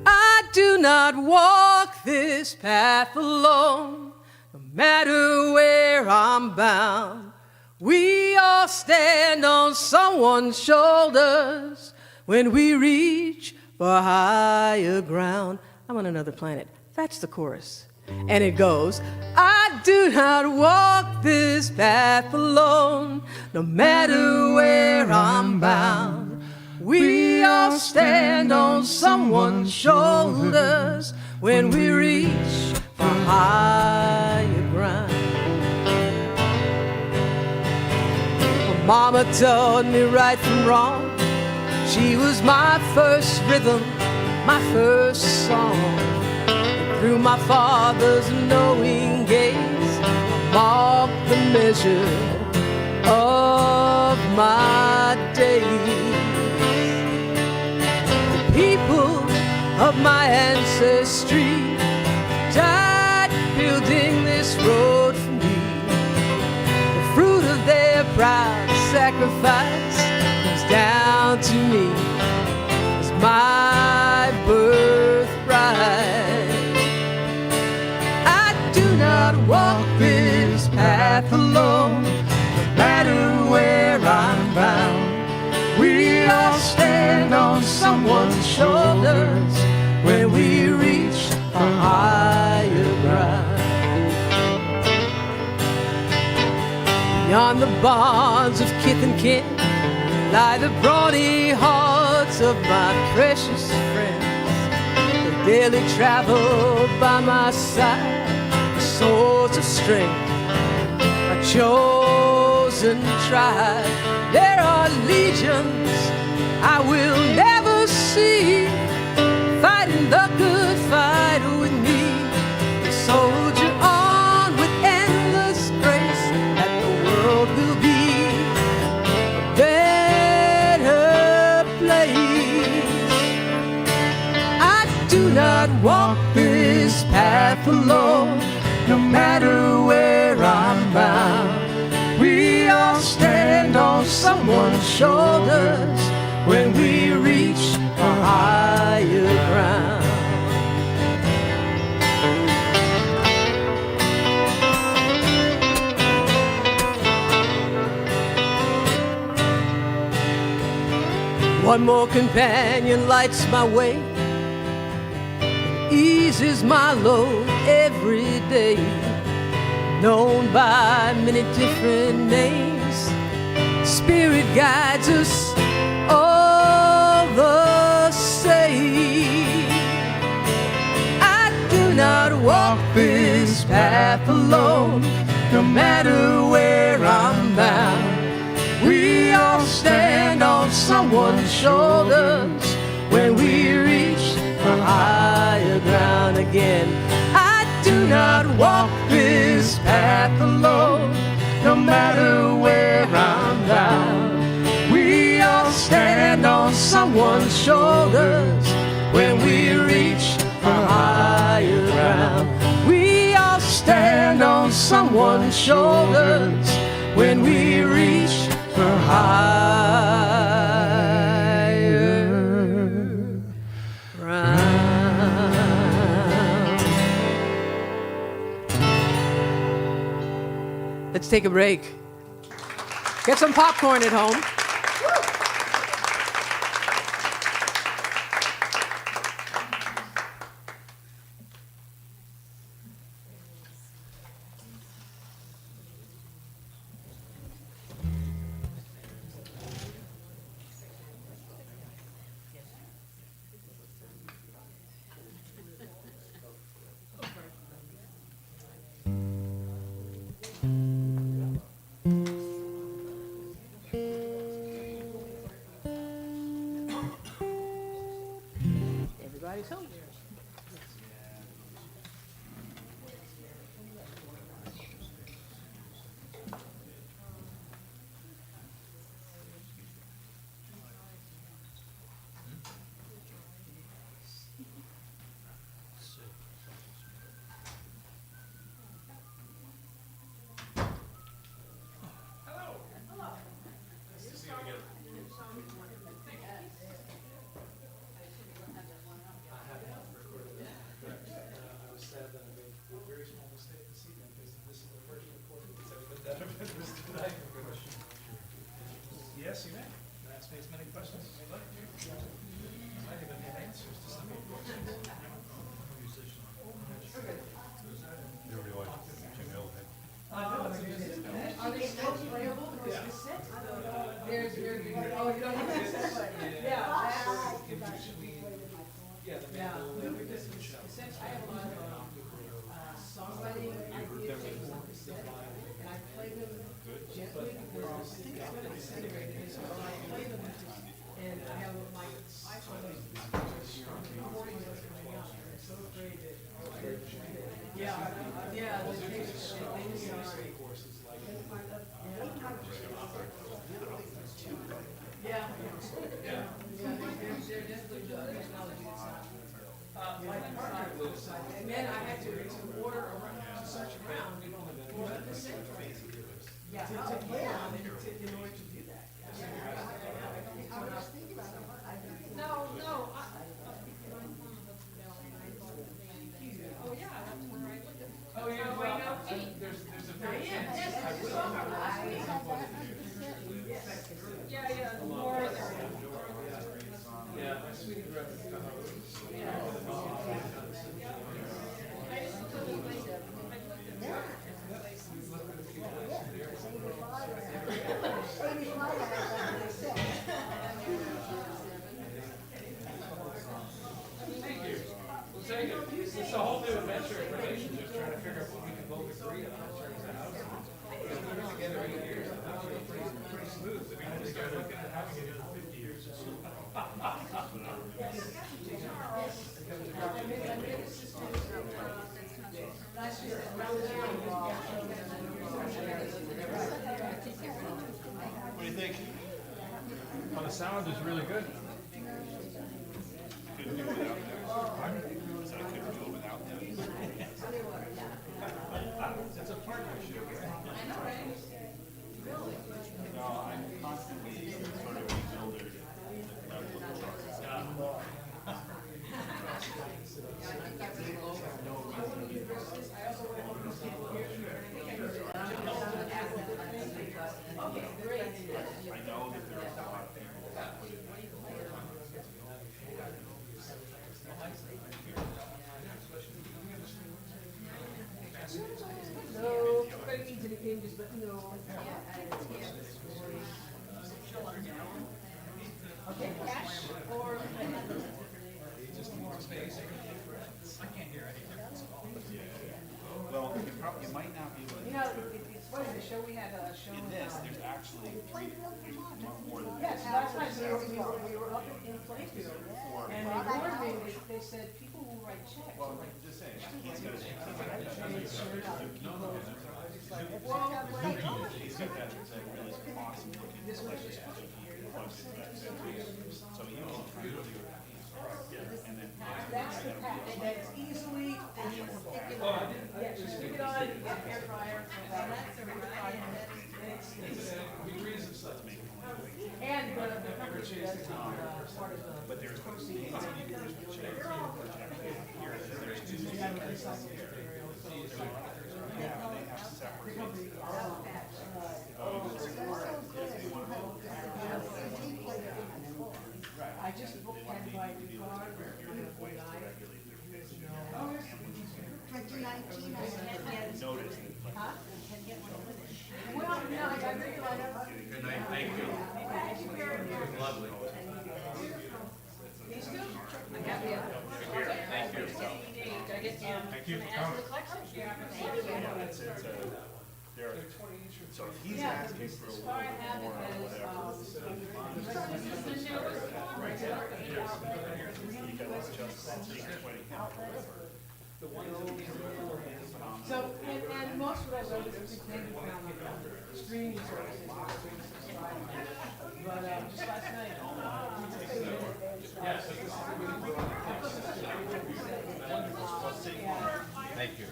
I do not walk this path alone, no matter where I'm bound. We all stand on someone's shoulders when we reach for higher ground. I'm on another planet. That's the chorus. And it goes, I do not walk this path alone, no matter where I'm bound. We all stand on someone's shoulders when we reach for higher ground. My mama told me right from wrong. She was my first rhythm, my first song. Through my father's knowing gaze, I marked the measure of my days. The people of my ancestry died building this road for me. The fruit of their proud sacrifice comes down to me as my birthright. Walk this path alone, no matter where I'm bound. We all stand on someone's shoulders when we reach a higher ground. Beyond the bonds of kith and kin lie the brawny hearts of my precious friends. They daily travel by my side, swords of strength, a chosen tribe. There are legions I will never see, fighting the good fight with me. They soldier on with endless grace, that the world will be a better place. I do not walk this path alone, no matter where I'm bound. We all stand on someone's shoulders when we reach a higher ground. One more companion lights my way, eases my load every day, known by many different names. Spirit guides us all path alone, no matter where I'm bound. We all stand on someone's shoulders when we reach for higher ground again. I do not walk this path alone, no matter where I'm bound. We all stand on someone's shoulders when we reach for higher ground. We all stand on someone's shoulders when we reach for higher ground. Let's take a break. Get some popcorn at home. Everybody's home. Yes, you may. Ask me as many questions as you like. I even have answers to some of your questions. Are they still playable? Because cassette, there's very good. Oh, you don't have cassette? Yeah. Yeah, the Yeah, mandolin. because cassettes, I have a lot of songwriting ideas on cassette, and I play them gently because I think it's been accelerated, so I play them, and I have my iPhone recording those coming out, and it's so great that, yeah, yeah, the takes, things are. Yeah. Yeah. They're definitely the technology side. And then I had to order around, to search around for the cassette players. Yeah. In order to do that. No. Oh, yeah, that's where I looked at. Oh, yeah, well, there's a very. Yeah, more there. Yeah, my sweetie director. It's a whole new adventure in relationships, trying to figure out what we can both agree on in terms of housing. We've been together 8 years, and I feel pretty smooth. I mean, I just started looking at housing in 50 years. What do you think? Oh, the sound is really good. Couldn't do it without them. So I couldn't do it without them. It's a partnership. No, I'm constantly sort of bewildered at the level of the I know that there's a lot of people that put it No, if anybody needs anything, just let me know. Okay, cash or? well, you you might not be able to. You know, it's funny, the show we had, a show. In this, there's actually there's more than. Yes, that's why we were up in Plainfield, and they warned me, they said, people will write checks. Well, I'm just saying, he's got a. He's got that really awesome looking. This was just. So you can really. And then. That's the pack, and that's easily fashionable. Yeah, just stick it on, you get air fryer, and that's a and the company does part of the. But there's proceeds. I just had to buy a new car. 2019, I can't get. Noticed. Huh? Can get one with it. Well, no, I got rid of it. Good night, thank you. Thank you very much. Lovely. These two? I got the other. Thank you. Did I get you? Thank you for coming. There are, so he's Yeah, asking this for a this little car I bit have more it or has, whatever. Because just 620. so, and most of what I wrote is maybe found on streaming services. But, just last night. Thank you.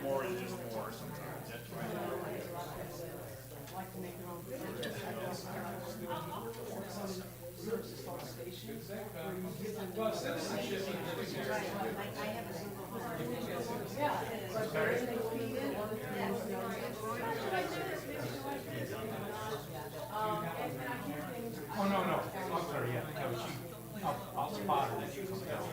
More is just more sometimes. That's right. Well, citizenship. Yeah, but there is no feed in. Oh, no, no, I'm sorry, yeah, that was you. I'll spot her, that you come down.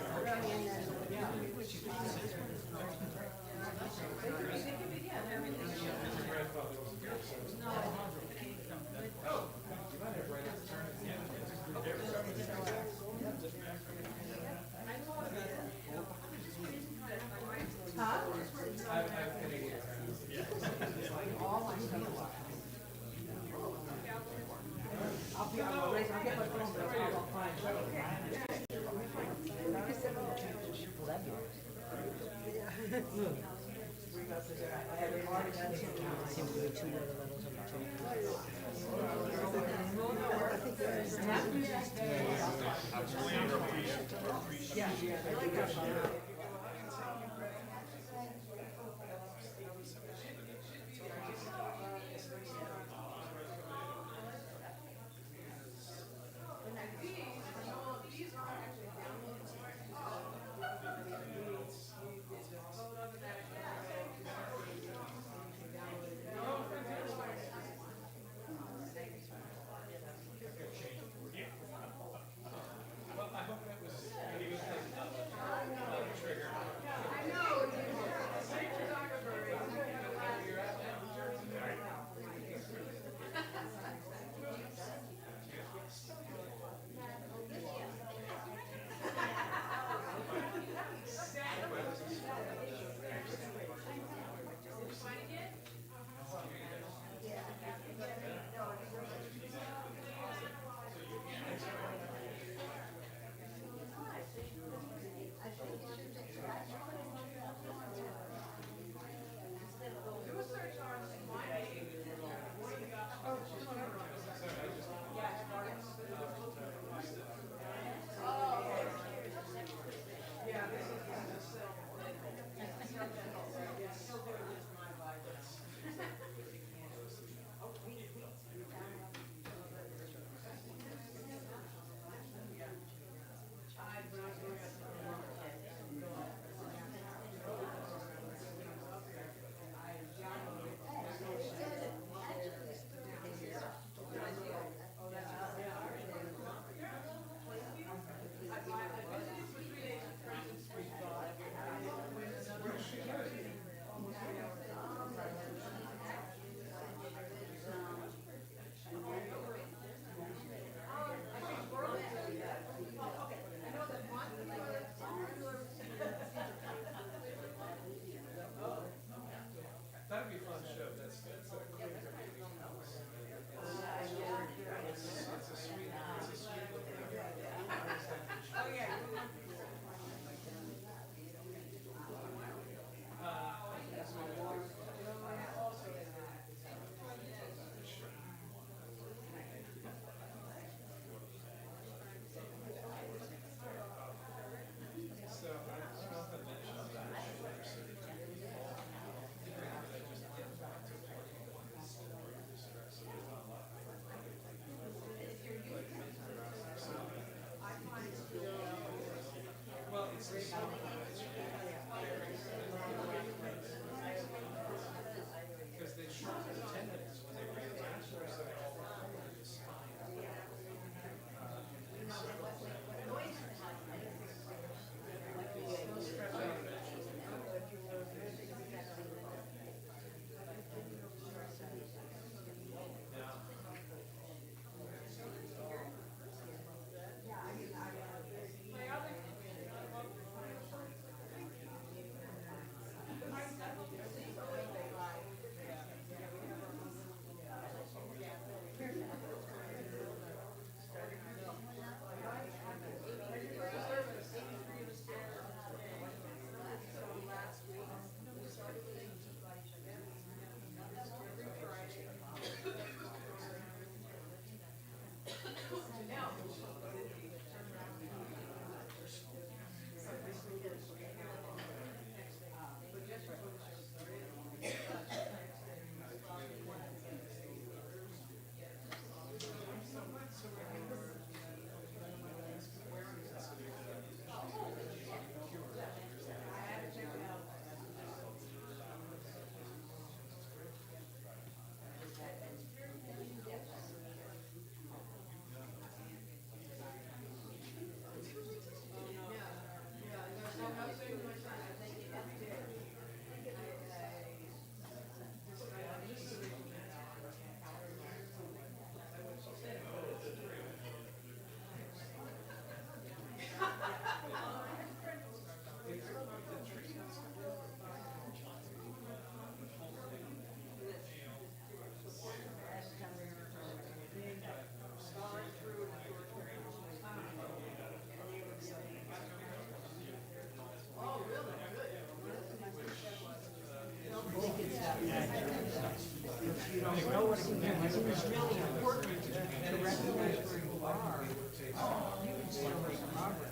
it's really important to recognize where you are. You can still make progress.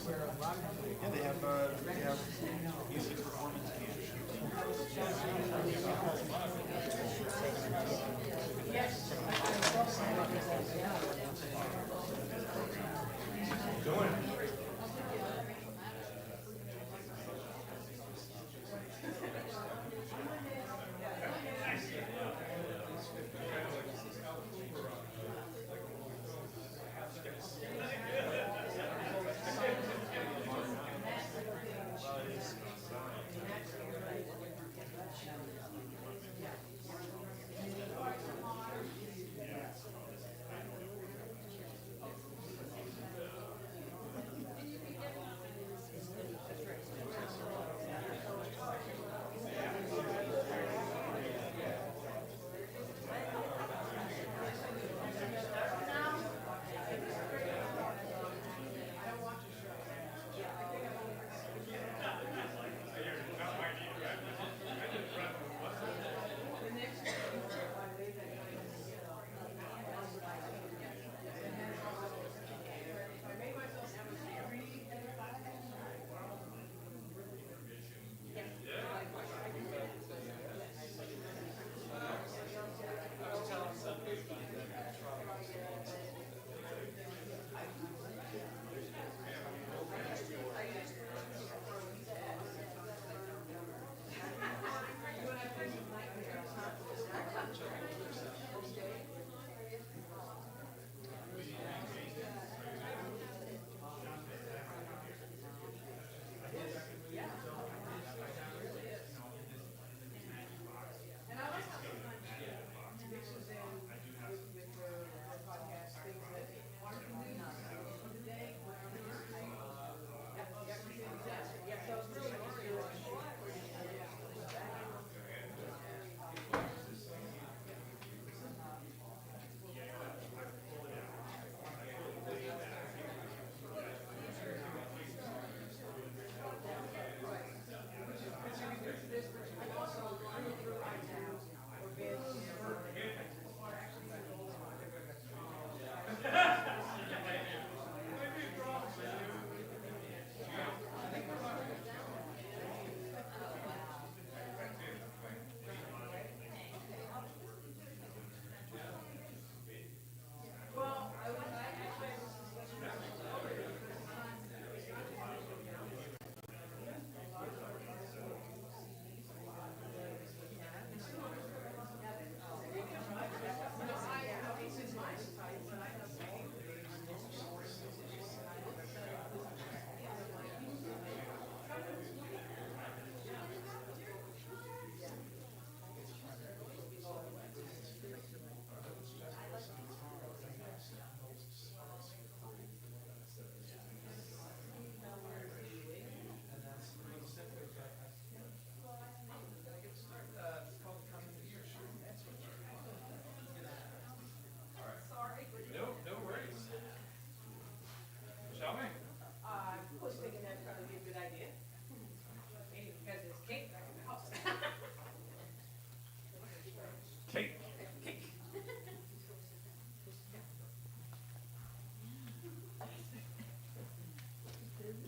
Where a lot of people Yeah, they have music performance camps.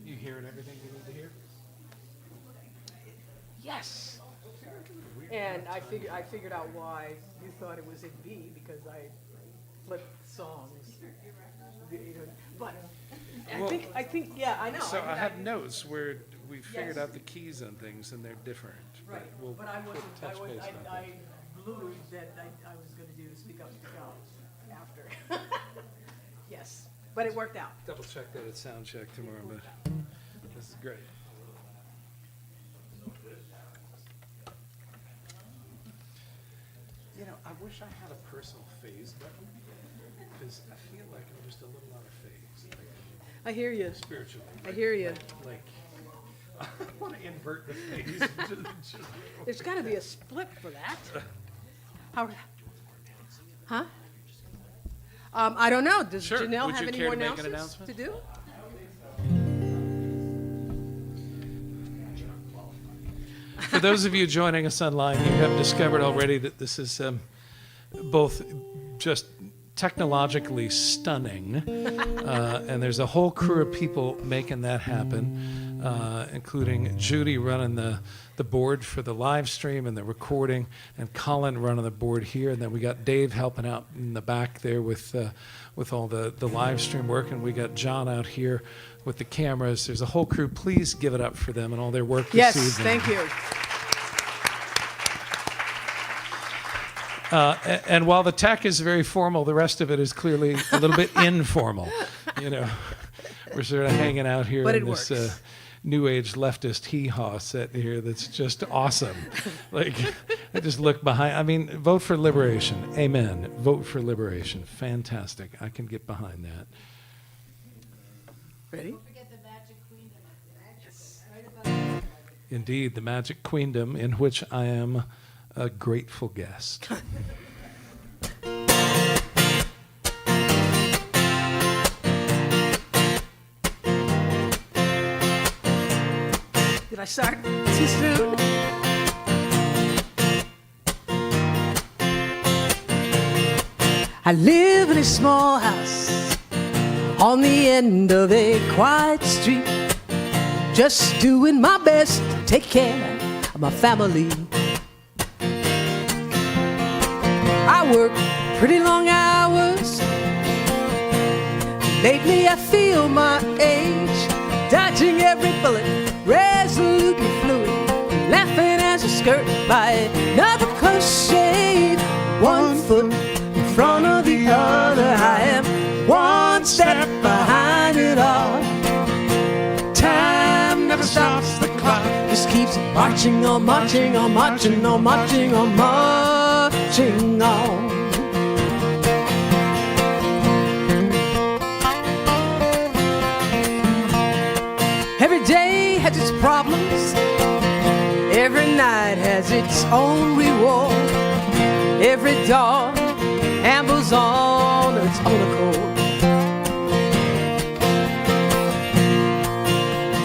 You hearing everything you need to hear? Yes. And I figured out why you thought it was in B, because I flipped songs. You know, but I think, yeah, I know. So I mean, have notes where we figured Yes. out the keys on things and they're different. Right, We'll but I wasn't, I touch was, base on that. I blew that I was gonna do speak up after. Yes, but it worked out. Double check that at sound check tomorrow, but this is great. You know, I wish I had a personal phase button, because I feel like I'm just a little out of phase, like, I hear you. spiritually. I hear you. Like, I want to invert the phase. There's gotta be a split for that. How, huh? I don't know. Does Sure. Janelle Would have you any care more to make an announcements to announcement? do? For those of you joining us online, you have discovered already that this is both just technologically stunning, and there's a whole crew of people making that happen, including Judy running the board for the live stream and the recording, and Colin running the board here, and then we got Dave helping out in the back there with all the live stream work, and we got John out here with the cameras. There's a whole crew. Please give it up for them and all their work this evening. Yes, thank you. And while the tech is very formal, the rest of it is clearly a little bit informal. You know, we're sort of hanging out here But in it this works. new age leftist hee-haw set here that's just awesome. Like, I just look behind. I mean, vote for liberation. Amen. Vote for liberation. Fantastic. I can get behind that. Ready? Indeed, the Magic Queendom, in which I am a grateful guest. Did I start too soon? I live in a small house on the end of a quiet street, just doing my best to take care of my family. I work pretty long hours. Lately I feel my age, dodging every bullet, resolutely fluid, laughing as I skirt by another close shave. 1 foot in front of the other, I am 1 step behind it all. Time never stops, the clock just keeps marching on, marching on, marching on, marching on, marching on. Every day has its problems, every night has its own reward. Every dawn ambles on its own accord.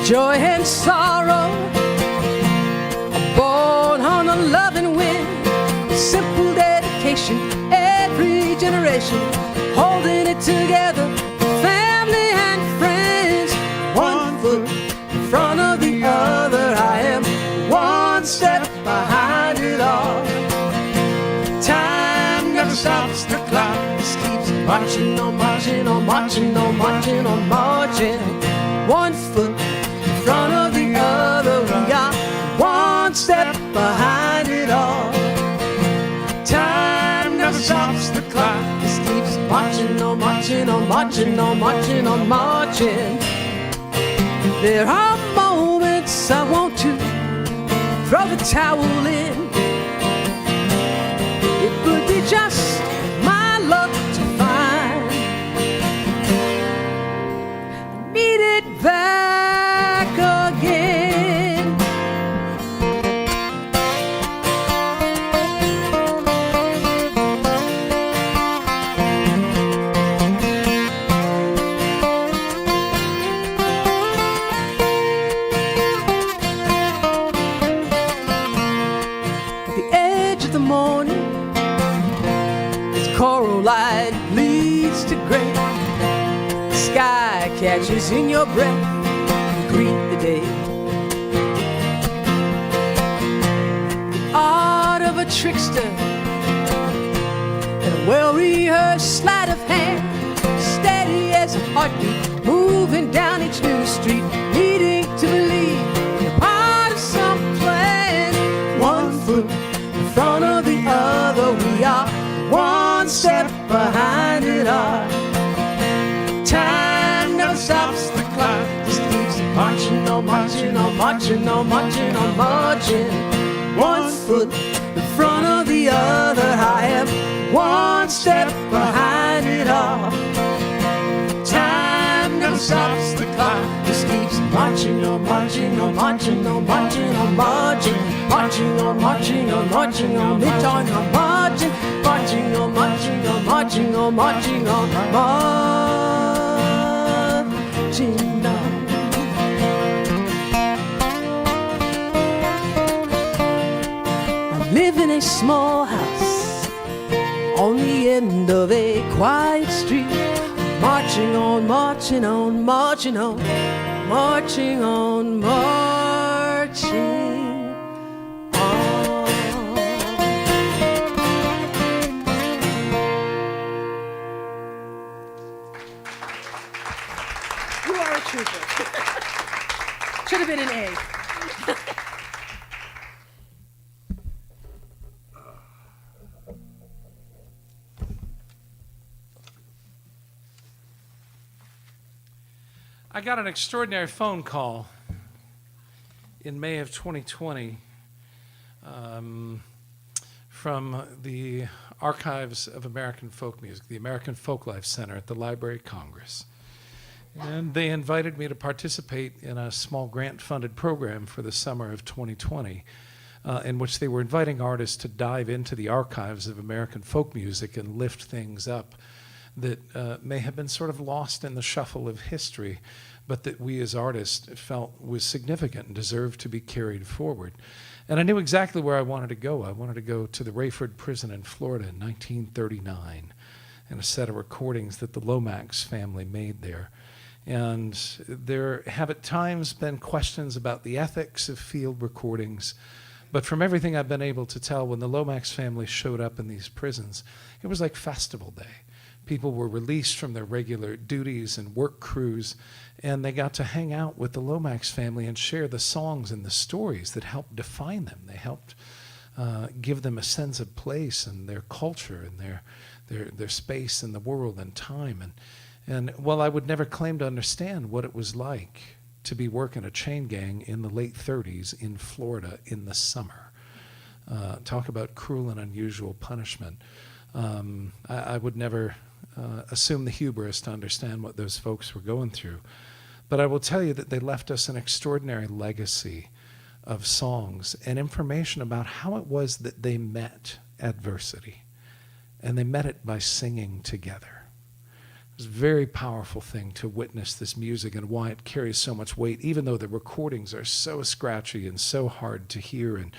Joy and sorrow are born on a loving wind. Simple dedication, every generation holding it together, family and friends. 1 foot in front of the other, I am 1 step behind it all. Time never stops, the clock just keeps marching on, marching on, marching on, marching on, marching. 1 foot in front of the other, we are 1 step behind it all. Time never stops, the clock just keeps marching on, marching on, marching on, marching on, marching. There are moments I want to throw the towel in. It would be just my luck to find I need it back again. At the edge of the morning, its coral light bleeds to gray. The sky catches in your breath and greet the day. The art of a trickster and a well-rehearsed sleight of hand, steady as a heartbeat, moving down each new street, needing to believe you're part of some plan. 1 foot in front of the other, we are 1 step behind it all. Time never stops, the clock just keeps marching on, marching on, marching on, marching on, marching. 1 foot in front of the other, I am 1 step behind it all. Time never stops, the clock just keeps marching on, marching on, marching on, marching on, marching, marching on, marching on, marching on, it's on, marching, marching on, marching on, marching on, marching on, marching on. I live in a small house end of a quiet street, marching on, marching on, marching on, marching on, marching on. You are a trooper. Should have been an A. I got an extraordinary phone call in May of 2020 from the Archives of American Folk Music, the American Folklife Center at the Library of Congress. And they invited me to participate in a small grant-funded program for the summer of 2020, in which they were inviting artists to dive into the archives of American folk music and lift things up that may have been sort of lost in the shuffle of history, but that we as artists felt was significant and deserved to be carried forward. And I knew exactly where I wanted to go. I wanted to go to the Rayford Prison in Florida in 1939 and a set of recordings that the Lomax family made there. And there have at times been questions about the ethics of field recordings, but from everything I've been able to tell, when the Lomax family showed up in these prisons, it was like festival day. People were released from their regular duties and work crews, and they got to hang out with the Lomax family and share the songs and the stories that helped define them. They helped give them a sense of place and their culture and their space in the world and time. And while I would never claim to understand what it was like to be working a chain gang in the late 30s in Florida in the summer, talk about cruel and unusual punishment, I would never assume the hubris to understand what those folks were going through. But I will tell you that they left us an extraordinary legacy of songs and information about how it was that they met adversity. And they met it by singing together. It was a very powerful thing to witness this music and why it carries so much weight, even though the recordings are so scratchy and so hard to hear. And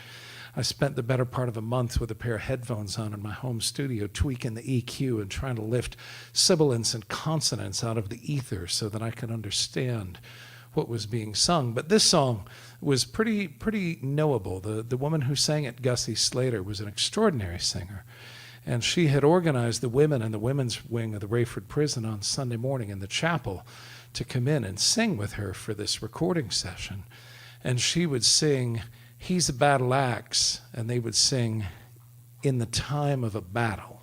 I spent the better part of a month with a pair of headphones on in my home studio, tweaking the EQ and trying to lift sibilants and consonants out of the ether so that I could understand what was being sung. But this song was pretty knowable. The woman who sang it, Gussie Slater, was an extraordinary singer. And she had organized the women in the women's wing of the Rayford Prison on Sunday morning in the chapel to come in and sing with her for this recording session. And she would sing, "He's a Battle Axe," and they would sing, "In the Time of a Battle."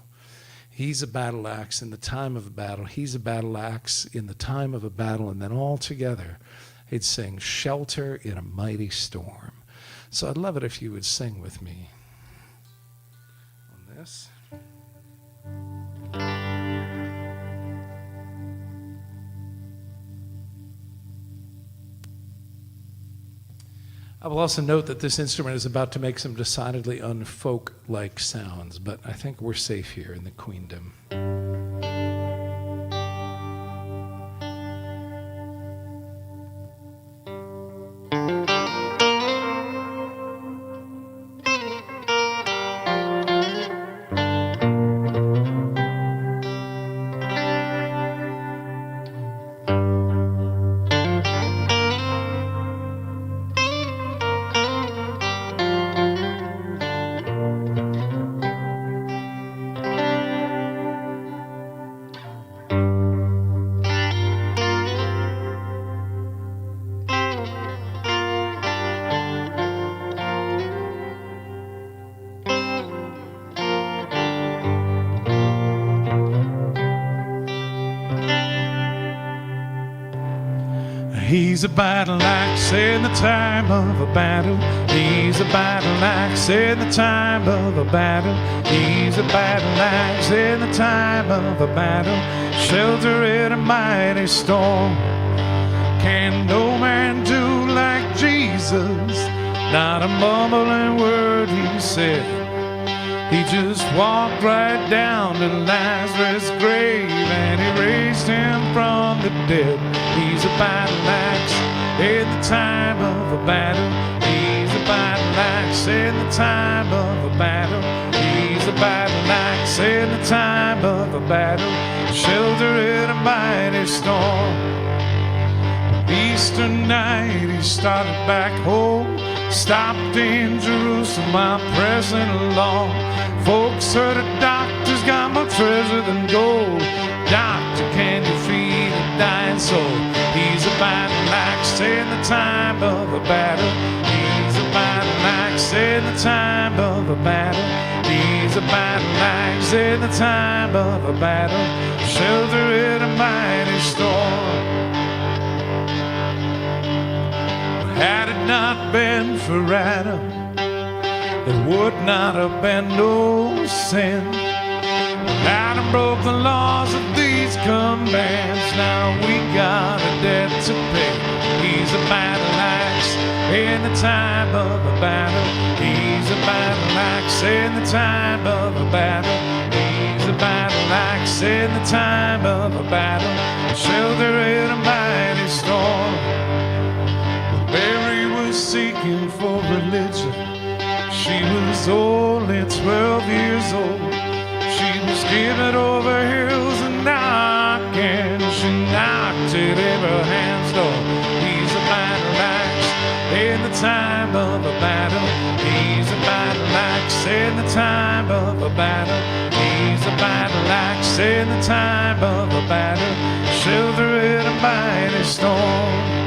He's a battle axe in the time of a battle. He's a battle axe in the time of a battle. And then all together, they'd sing, "Shelter in a Mighty Storm." So I'd love it if you would sing with me on this. I will also note that this instrument is about to make some decidedly unfolk-like sounds, but I think we're safe here in the Queendom. He's a battle axe in the time of a battle. He's a battle axe in the time of a battle. He's a battle axe in the time of a battle. Shelter in a mighty storm. Can no man do like Jesus? Not a mumbling word he said. He just walked right down to Lazarus' grave and he raised him from the dead. He's a battle axe in the time of a battle. He's a battle axe in the time of a battle. He's a battle axe in the time of a battle, shelter in a mighty storm. Easter night he started back home, stopped in Jerusalem, my present along. Folks heard a doctor's got more treasure than gold. Doctor, can you feed a dying soul? He's a battle axe in the time of a battle. He's a battle axe in the time of a battle. He's a battle axe in the time of a battle, shelter in a mighty storm. Had it not been for Adam, there would not have been no sin. Adam broke the laws of these commands, now we got a debt to pay. He's a battle axe in the time of a battle. He's a battle axe in the time of a battle. He's a battle axe in the time of a battle, shelter in a mighty storm. Mary was seeking for religion. She was only 12 years old. She was given over hills and knocking. She knocked at Abraham's door. He's a battle axe in the time of a battle. He's a battle axe in the time of a battle. He's a battle axe in the time of a battle, shelter in a mighty storm.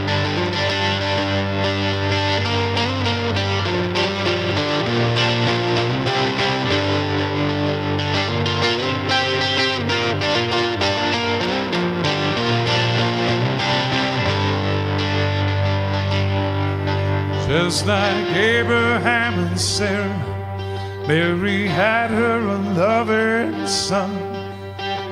Just like Abraham and Sarah, Mary had her unloving son.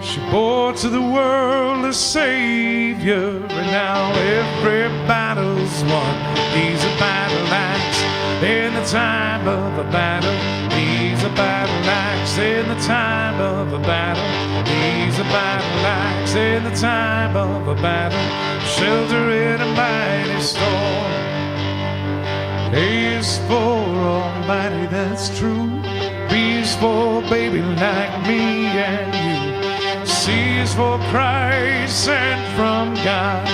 She bore to the world a Savior, and now every battle's won. He's a battle axe in the time of a battle. He's a battle axe in the time of a battle. He's a battle axe in the time of a battle, shelter in a mighty storm. A is for Almighty, that's true. B is for baby like me and you. C is for Christ sent from God.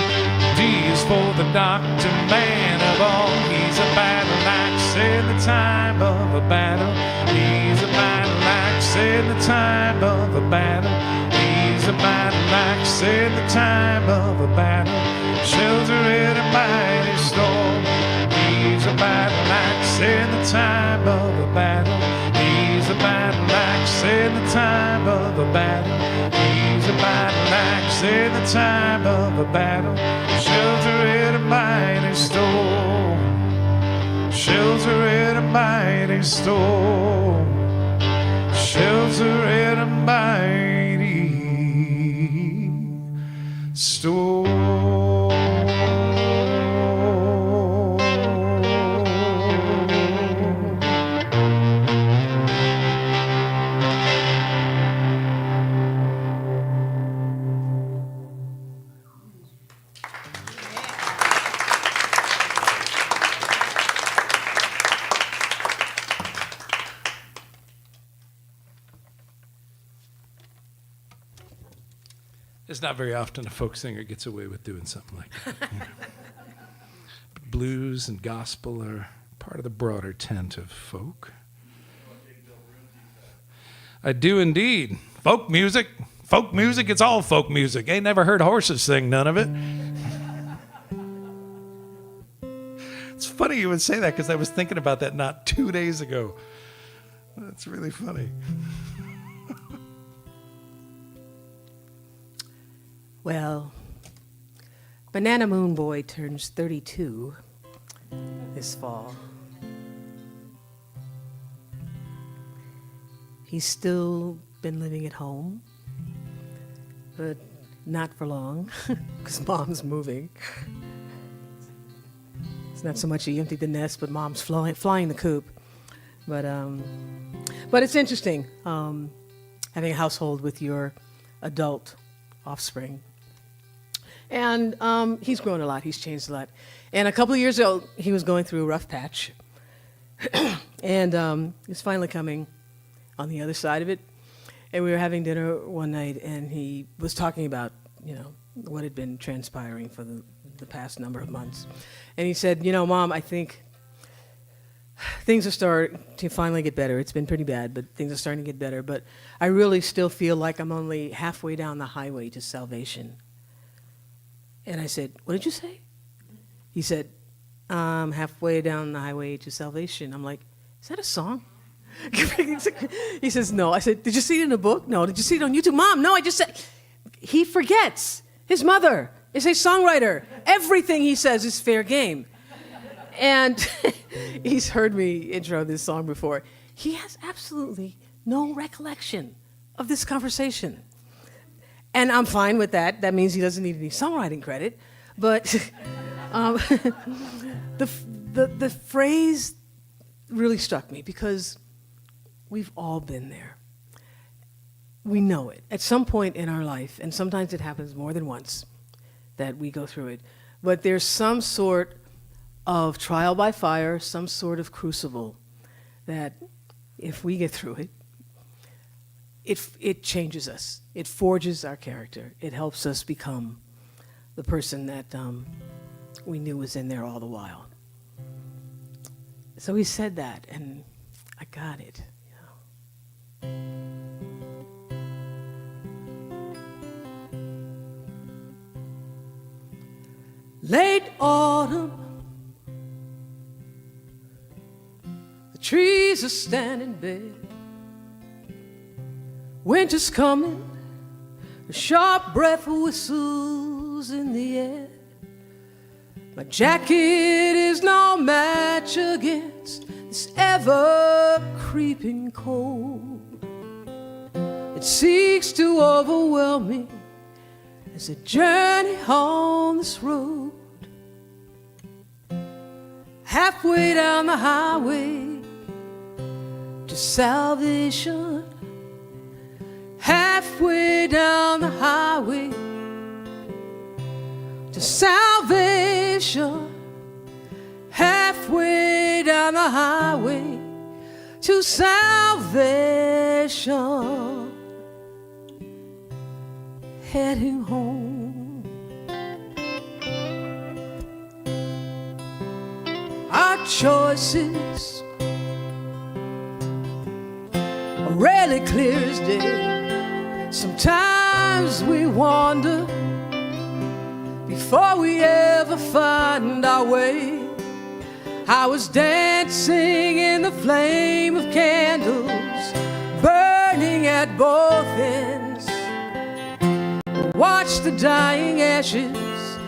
D is for the doctor, man of all. He's a battle axe in the time of a battle. He's a battle axe in the time of a battle. He's a battle axe in the time of a battle, shelter in a mighty storm. He's a battle axe in the time of a battle. He's a battle axe in the time of a battle. He's a battle axe in the time of a battle, shelter in a mighty storm. Shelter in a mighty storm. Shelter in a mighty storm. It's not very often a folk singer gets away with doing something like that. You know. Blues and gospel are part of the broader tent of folk. I do indeed. Folk music, it's all folk music. Ain't never heard horses sing none of it. It's funny you would say that because I was thinking about that not 2 days ago. That's really funny. Well, Banana Moon Boy turns 32 this fall. He's still been living at home, but not for long, because Mom's moving. It's not so much he emptied the nest, but Mom's flying the coop. But it's interesting having a household with your adult offspring. And he's grown a lot. He's changed a lot. And a couple of years ago, he was going through a rough patch. And he's finally coming on the other side of it. And we were having dinner one night, and he was talking about, what had been transpiring for the past number of months. And he said, Mom, I think things are starting to finally get better. It's been pretty bad, but things are starting to get better. But I really still feel like I'm only halfway down the highway to salvation. And I said, what did you say? He said, I'm halfway down the highway to salvation. I'm like, is that a song? He says, no. I said, did you see it in a book? No. Did you see it on YouTube? Mom, no, I just said. He forgets. His mother is a songwriter. Everything he says is fair game. And he's heard me intro this song before. He has absolutely no recollection of this conversation. And I'm fine with that. That means he doesn't need any songwriting credit. But the phrase really struck me because we've all been there. We know it at some point in our life, and sometimes it happens more than once that we go through it. But there's some sort of trial by fire, some sort of crucible that if we get through it, it changes us. It forges our character. It helps us become the person that we knew was in there all the while. So he said that, and I got it. Late autumn, the trees are standing bare. Winter's coming, a sharp breath whistles in the air. My jacket is no match against this ever-creeping cold. It seeks to overwhelm me as I journey on this road. Halfway down the highway to salvation. Halfway down the highway to salvation. Halfway down the highway to salvation. Heading home. Our choices are rarely clear as day. Sometimes we wander before we ever find our way. I was dancing in the flame of candles burning at both ends. Watch the dying ashes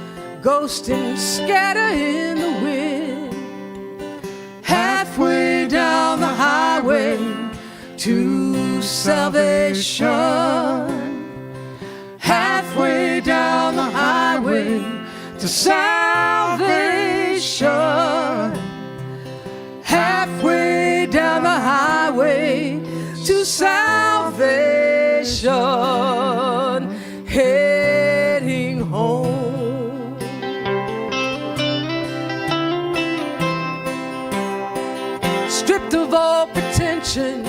ghost and scatter in the wind. Halfway down the highway to salvation. Halfway down the highway to salvation. Halfway down the highway to salvation. Heading home. Stripped of all pretension,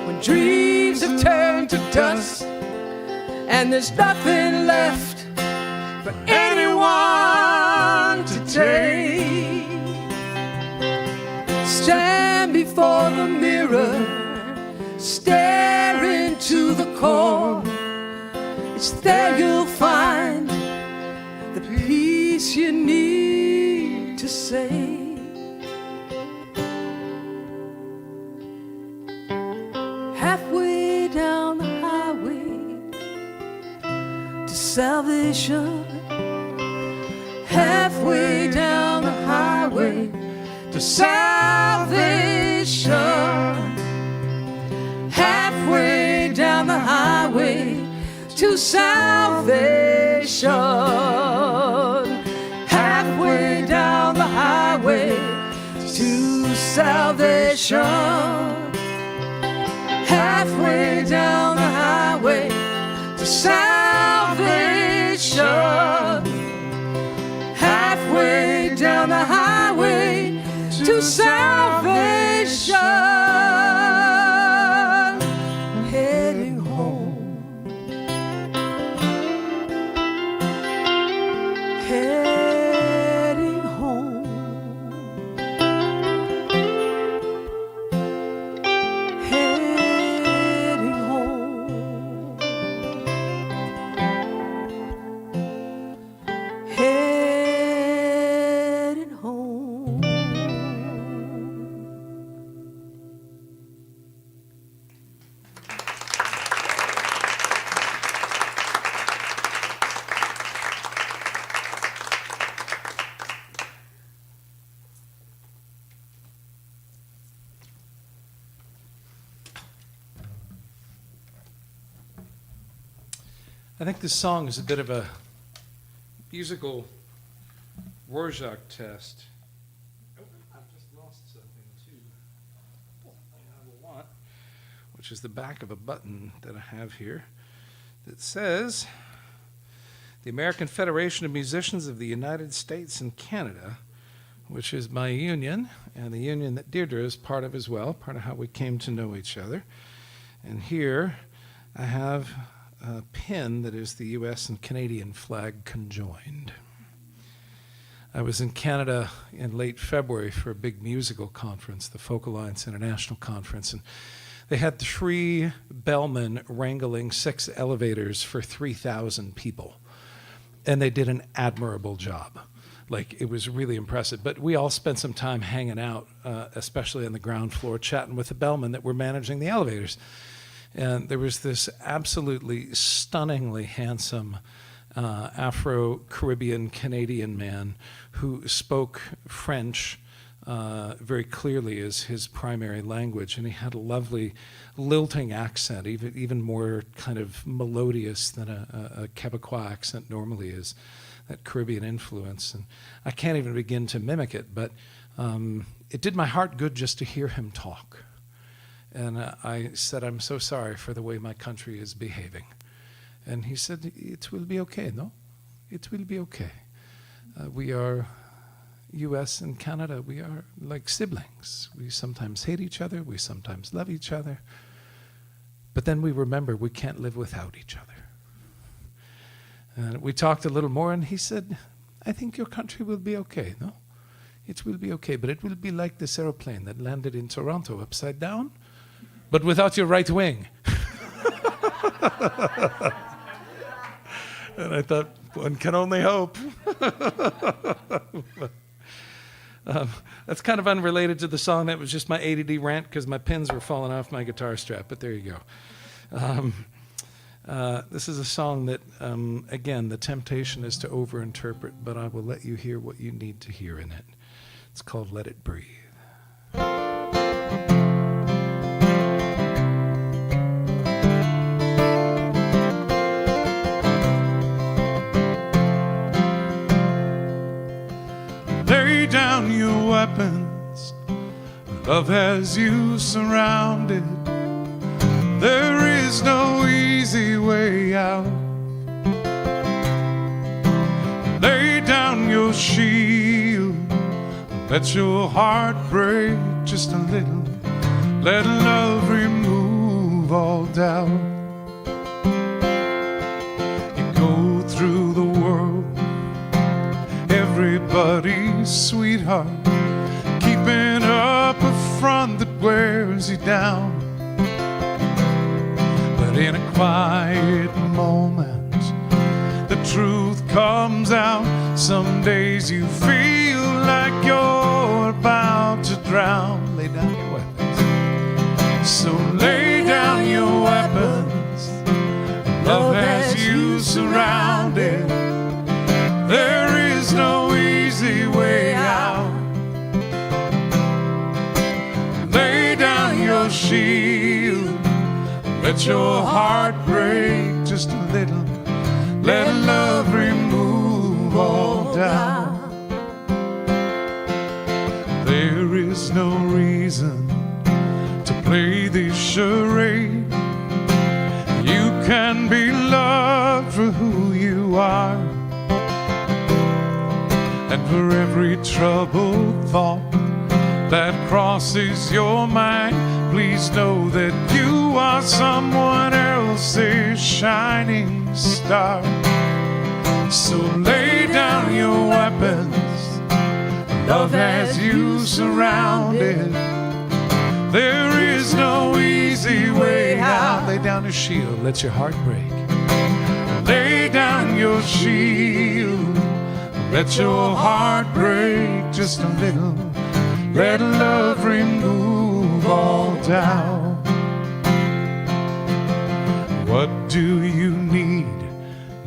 when dreams have turned to dust, and there's nothing left for anyone to take. Stand before the mirror, stare into the core. It's there you'll find the peace you need to say. Halfway down the highway to salvation. Halfway down the highway to salvation. Halfway down the highway to salvation. Halfway down the highway to salvation. Halfway down the highway to salvation. Halfway down the highway to salvation. Heading heading home, heading home, heading home. I think this song is a bit of a musical Rorschach test. Oh, I've just lost something too. I will want, which is the back of a button that I have here that says, "The American Federation of Musicians of the United States and Canada," which is my union, and the union that Deirdre is part of as well, part of how we came to know each other. And here I have a pin that is the U.S. and Canadian flag conjoined. I was in Canada in late February for a big musical conference, the Folk Alliance International Conference, and they had 3 bellmen wrangling 6 elevators for 3,000 people. And they did an admirable job. Like, it was really impressive. But we all spent some time hanging out, especially on the ground floor, chatting with the bellmen that were managing the elevators. And there was this absolutely stunningly handsome Afro-Caribbean Canadian man who spoke French very clearly as his primary language, and he had a lovely lilting accent, even more kind of melodious than a Quebecois accent normally is, that Caribbean influence. And I can't even begin to mimic it, but it did my heart good just to hear him talk. And I said, "I'm so sorry for the way my country is behaving." And he said, "It will be okay, no? It will be okay. We are US and Canada, we are like siblings. We sometimes hate each other, we sometimes love each other, but then we remember we can't live without each other." And we talked a little more, and he said, "I think your country will be okay, no? It will be okay, but it will be like this aeroplane that landed in Toronto upside down, but without your right wing." And I thought, one can only hope. That's kind of unrelated to the song. That was just my ADD rant because my pins were falling off my guitar strap, but there you go. This is a song that, again, the temptation is to overinterpret, but I will let you hear what you need to hear in it. It's called "Let It Breathe." Lay down your weapons, love has you surrounded. There is no easy way out. Lay down your shield, let your heart break just a little. Let love remove all doubt. You go through the world, everybody's sweetheart, keeping up a front that wears you down. But in a quiet moment, the truth comes out. Some days you feel like you're about to drown. Lay down your weapons. So lay down your weapons. Love has you surrounded. There is no easy way out. Lay down your shield. Let your heart break just a little. Let love remove all doubt. There is no reason to play this charade. You can be loved for who you are. And for every troubled thought that crosses your mind, please know that you are someone else's shining star. So lay down your Love has you surrounded. There is no easy way out. Lay down your shield, let your heart break. Lay down your shield, let your heart break just a little. Let love remove all doubt. What do you need?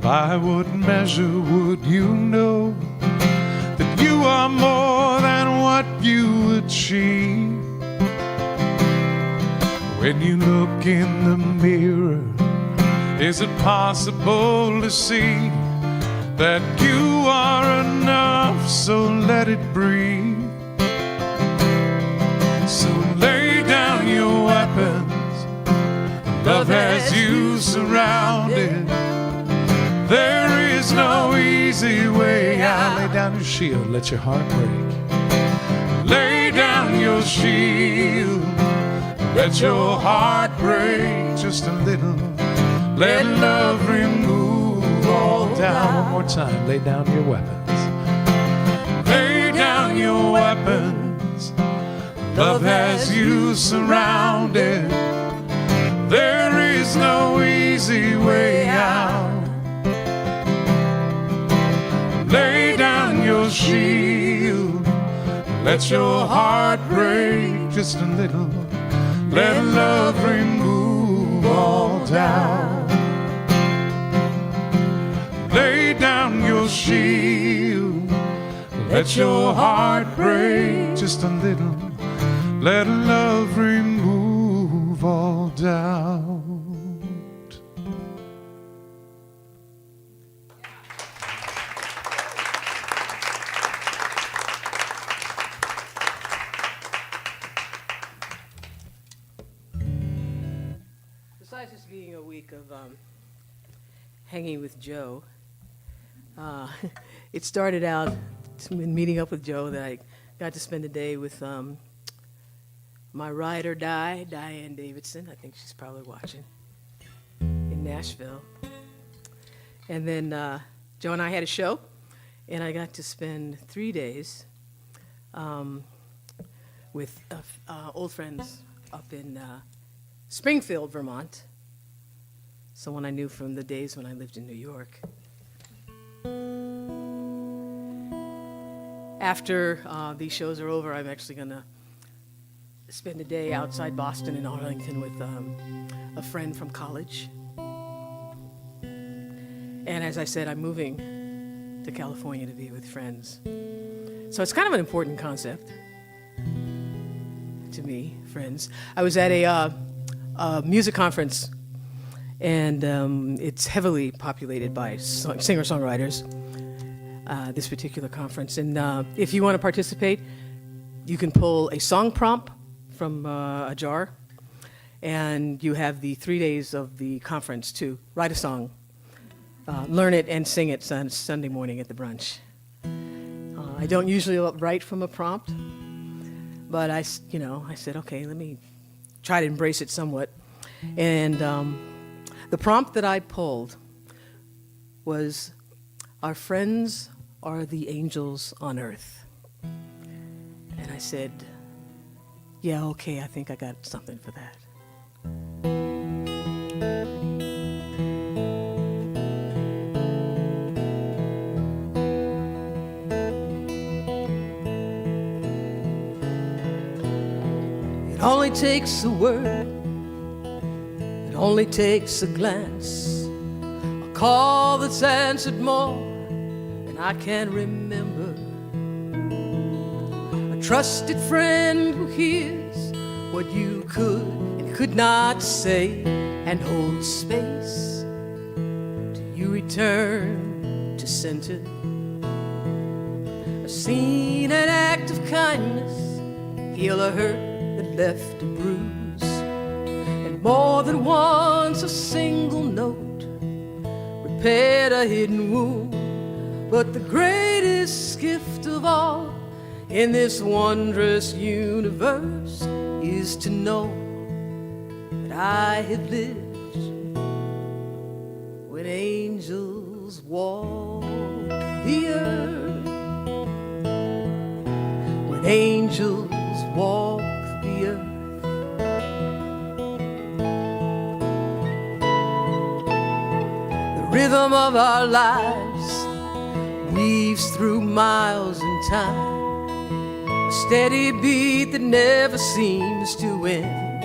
By what measure would you know that you are more than what you achieve? When you look in the mirror, is it possible to see that you are enough? So let it breathe. So lay down your weapons. Love has you surrounded. There is no easy way out. Lay down your shield, let your heart break. Lay down your shield, let your heart break just a little. Let love remove all doubt. One more time, lay down your weapons. Lay down your weapons. Love has you surrounded. There is no easy way out. Lay down your shield, let your heart break just a little. Let love remove all doubt. Lay down your shield, let your heart break just a little. Let love remove all doubt. Besides this being a week of hanging with Joe, it started out in meeting up with Joe that I got to spend a day with my ride or die, Diane Davidson. I think she's probably watching, in Nashville. And then Joe and I had a show, and I got to spend 3 days with old friends up in Springfield, Vermont, someone I knew from the days when I lived in New York. After these shows are over, I'm actually going to spend a day outside Boston in Arlington with a friend from college. And as I said, I'm moving to California to be with friends. So it's kind of an important concept to me, friends. I was at a music conference, and it's heavily populated by singer-songwriters, this particular conference. And if you want to participate, you can pull a song prompt from a jar, and you have the 3 days of the conference to write a song, learn it, and sing it Sunday morning at the brunch. I don't usually write from a prompt, but I said, okay, let me try to embrace it somewhat. And the prompt that I pulled was, "Our friends are the angels on earth." And I said, yeah, okay, I think I got something for that. It only takes a word, it only takes a glance, a call that's answered more than I can remember, a trusted friend who hears what you could and could not say and holds space till you return to center. I've seen an act of kindness heal a hurt that left a bruise, and more than once a single note repaired a hidden wound. But the greatest gift of all in this wondrous universe is to know that I have lived when angels walk the earth. when angels walk the earth. The rhythm of our lives weaves through miles in time, a steady beat that never seems to end.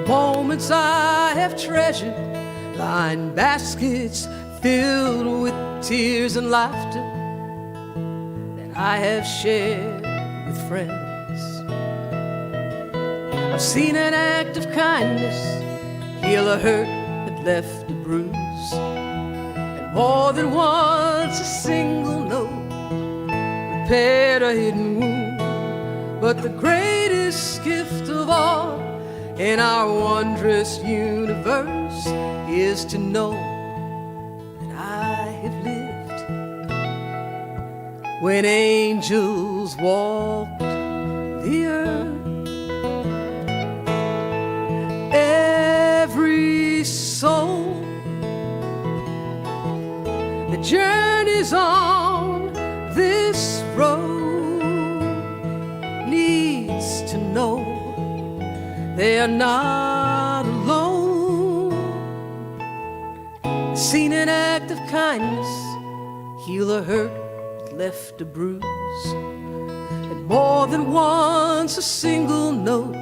Moments I have treasured lie in baskets filled with tears and laughter that I have shared with friends. I've seen an act of kindness heal a hurt that left a bruise, and more than once a single note repaired a hidden wound. But the greatest gift of all in our wondrous universe is to know that I have lived when angels walked the earth. Every soul that journeys on this road needs to know they are not alone. Seen an act of kindness heal a hurt that left a bruise, and more than once a single note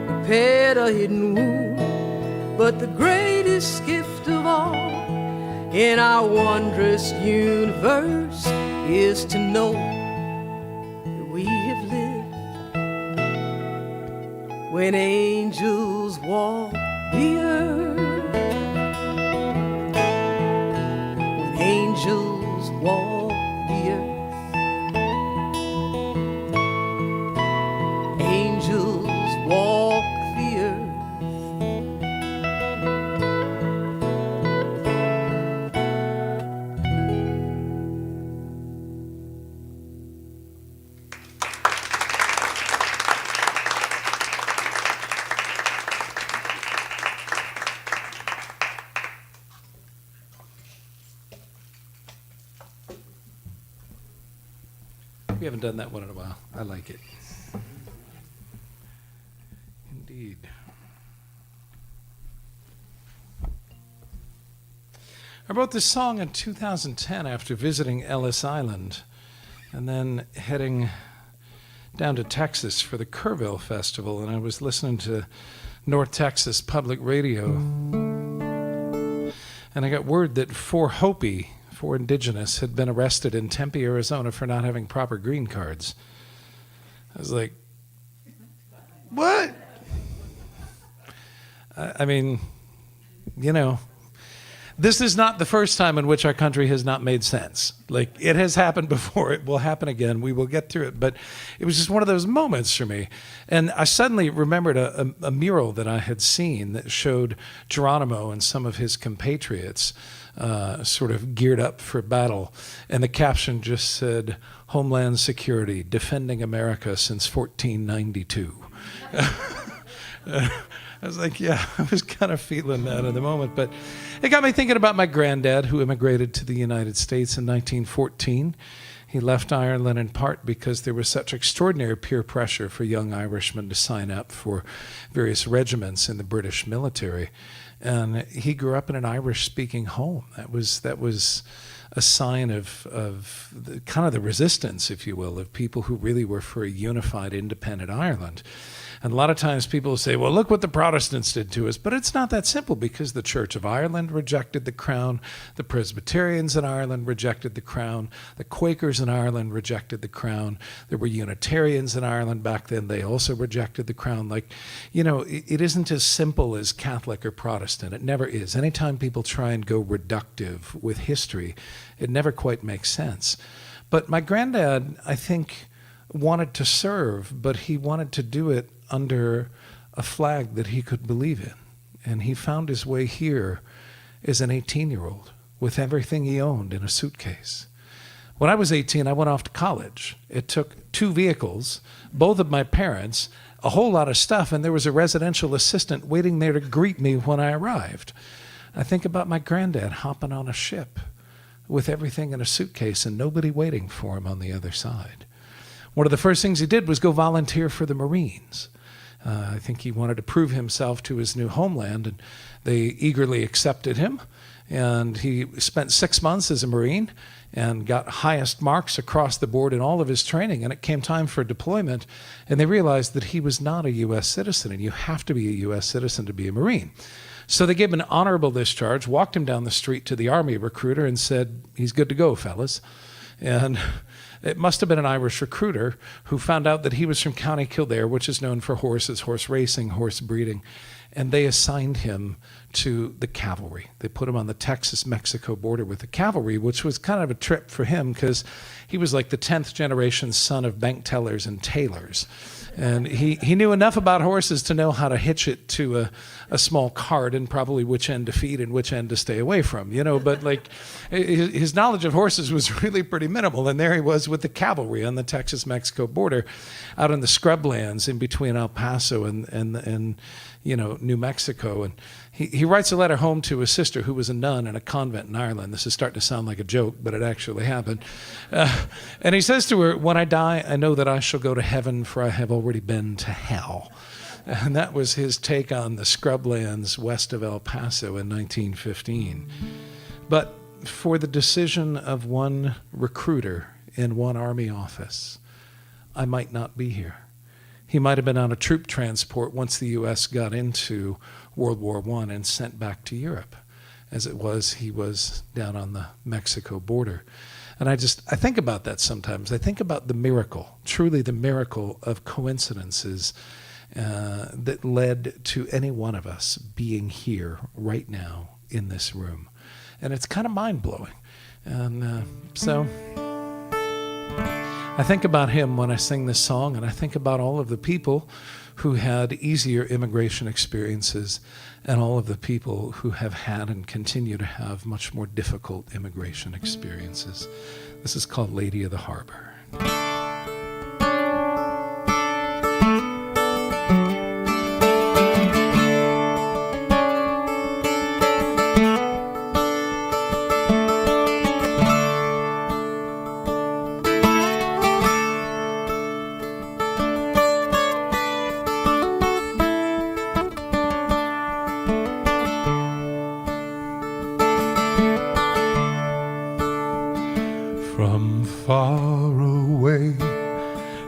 repaired a hidden wound. But the greatest gift of all in our wondrous universe is to know that we have lived when angels walk the earth. When angels walk the earth. Angels walk the earth. We haven't done that one in a while. I like it. Indeed. I wrote this song in 2010 after visiting Ellis Island and then heading down to Texas for the Kerrville Festival, and I was listening to North Texas Public Radio, and I got word that 4 Hopi, 4 indigenous, had been arrested in Tempe, Arizona for not having proper green cards. I was like, what? I mean, you know, this is not the first time in which our country has not made sense. Like, it has happened before. It will happen again. We will get through it. But it was just one of those moments for me. And I suddenly remembered a mural that I had seen that showed Geronimo and some of his compatriots sort of geared up for battle. And the caption just said, "Homeland Security, defending America since 1492. I was like, yeah, I was kind of feeling that at the moment. But it got me thinking about my granddad, who immigrated to the United States in 1914. He left Ireland in part because there was such extraordinary peer pressure for young Irishmen to sign up for various regiments in the British military. And he grew up in an Irish-speaking home. That was a sign of the, kind of the resistance, if you will, of people who really were for a unified, independent Ireland. And a lot of times people say, well, look what the Protestants did to us. But it's not that simple, because the Church of Ireland rejected the crown. The Presbyterians in Ireland rejected the crown. The Quakers in Ireland rejected the crown. There were Unitarians in Ireland back then. They also rejected the crown. Like, you know, it isn't as simple as Catholic or Protestant. It never is. Anytime people try and go reductive with history, it never quite makes sense. But my granddad, I think, wanted to serve, but he wanted to do it under a flag that he could believe in. And he found his way here as an 18-year-old with everything he owned in a suitcase. When I was 18, I went off to college. It took 2 vehicles, both of my parents, a whole lot of stuff, and there was a residential assistant waiting there to greet me when I arrived. I think about my granddad hopping on a ship with everything in a suitcase and nobody waiting for him on the other side. One of the first things he did was go volunteer for the Marines. I think he wanted to prove himself to his new homeland, and they eagerly accepted him. And he spent 6 months as a Marine and got highest marks across the board in all of his training. And it came time for deployment, and they realized that he was not a U.S. citizen, and you have to be a U.S. citizen to be a Marine. So they gave him an honorable discharge, walked him down the street to the Army recruiter and said, "He's good to go, fellas." And it must have been an Irish recruiter who found out that he was from County Kildare, which is known for horses, horse racing, horse breeding. And they assigned him to the cavalry. They put him on the Texas-Mexico border with the cavalry, which was kind of a trip for him because he was like the 10th generation son of bank tellers and tailors. And he knew enough about horses to know how to hitch it to a small cart and probably which end to feed and which end to stay away from, but like his knowledge of horses was really pretty minimal. And there he was with the cavalry on the Texas-Mexico border out in the scrublands in between El Paso and New Mexico. And he writes a letter home to his sister, who was a nun in a convent in Ireland. This is starting to sound like a joke, but it actually happened. And he says to her, "When I die, I know that I shall go to heaven, for I have already been to hell." And that was his take on the scrublands west of El Paso in 1915. But for the decision of one recruiter in one Army office, I might not be here. He might have been on a troop transport once the U.S. got into World War I and sent back to Europe. As it was, he was down on the Mexico border. And I think about that sometimes. I think about the miracle, truly the miracle of coincidences that led to any one of us being here right now in this room. And it's kind of mind-blowing. And so I think about him when I sing this song, and I think about all of the people who had easier immigration experiences and all of the people who have had and continue to have much more difficult immigration experiences. This is called Lady of the Harbor. From far away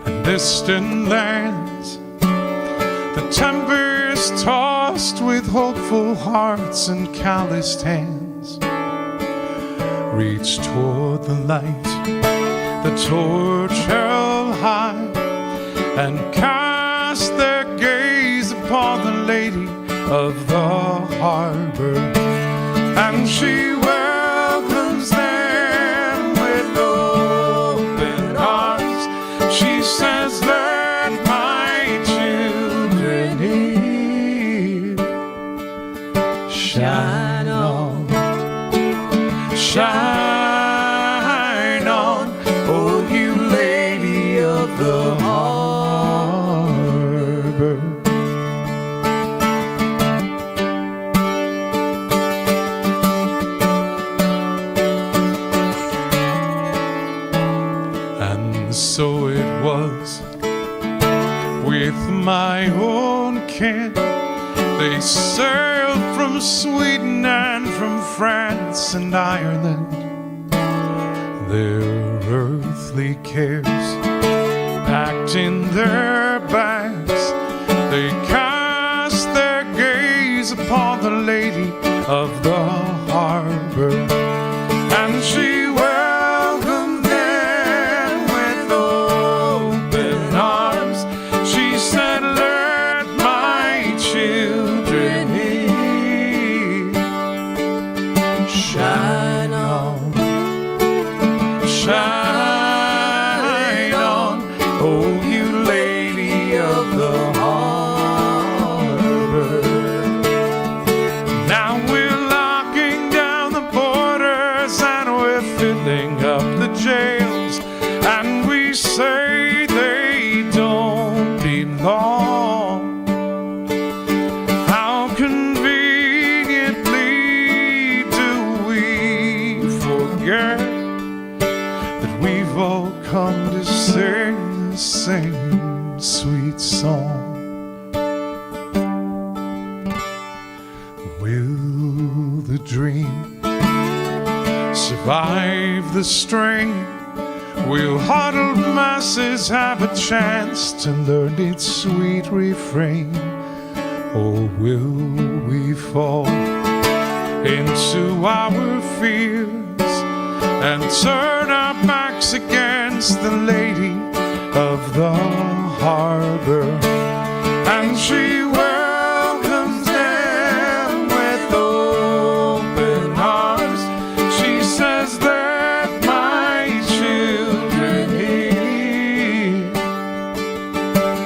and distant lands, the tempest tossed with hopeful hearts and calloused hands, reach toward the light, the torch held high, and cast their gaze upon the Lady of the Harbor. And she welcomes them with open arms. She says, "Let my children hear. Shine on, shine on, oh you Lady of the Harbor." And so it was with my own kin. They sailed from Sweden and from France and Ireland. Their earthly cares packed in their bags, they cast their gaze upon the Lady of the Harbor. And she welcomed them with open arms. She said, "Let my children hear. Shine on, shine on, oh you Lady of the Harbor." Now we're locking down the borders and we're filling up the jails, and we say they don't belong. How conveniently do we forget same sweet song. Will the dream survive the strain? Will huddled masses have a chance to learn its sweet refrain? Or will we fall into our fears and turn our backs against the lady of the harbor? And she welcomes them with open arms. She says that my children here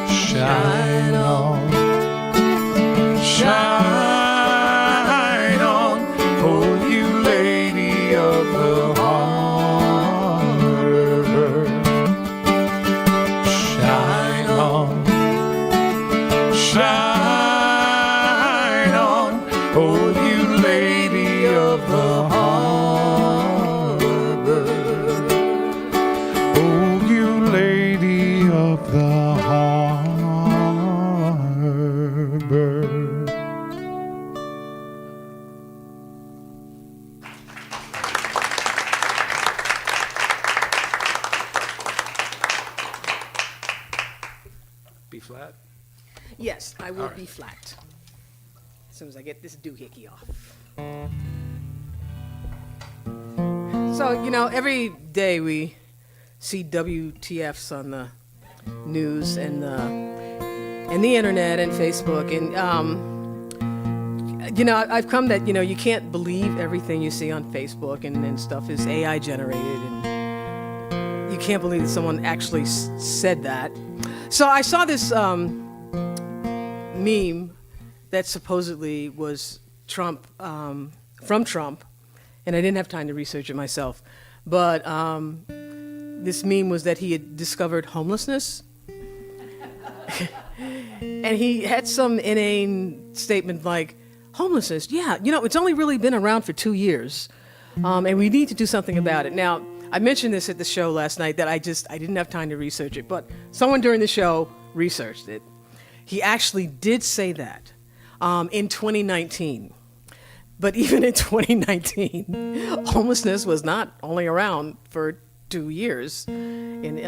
shine on, shine on, oh you lady of the harbor. Shine on, shine on, oh you lady of the harbor. Oh you lady of the harbor. B flat. Yes, I will All right. be flat as soon as I get this doohickey off. So, you know, every day we see WTFs on the news and the internet and Facebook. And, you know, I've come that, you know, you can't believe everything you see on Facebook and stuff is AI generated. And you can't believe that someone actually said that. So I saw this meme that supposedly was Trump, from Trump, and I didn't have time to research it myself, but this meme was that he had discovered homelessness. And he had some inane statement like, homelessness, yeah, you know, it's only really been around for 2 years, and we need to do something about it. Now, I mentioned this at the show last night that I didn't have time to research it, but someone during the show researched it. He actually did say that in 2019. But even in 2019, homelessness was not only around for 2 years. And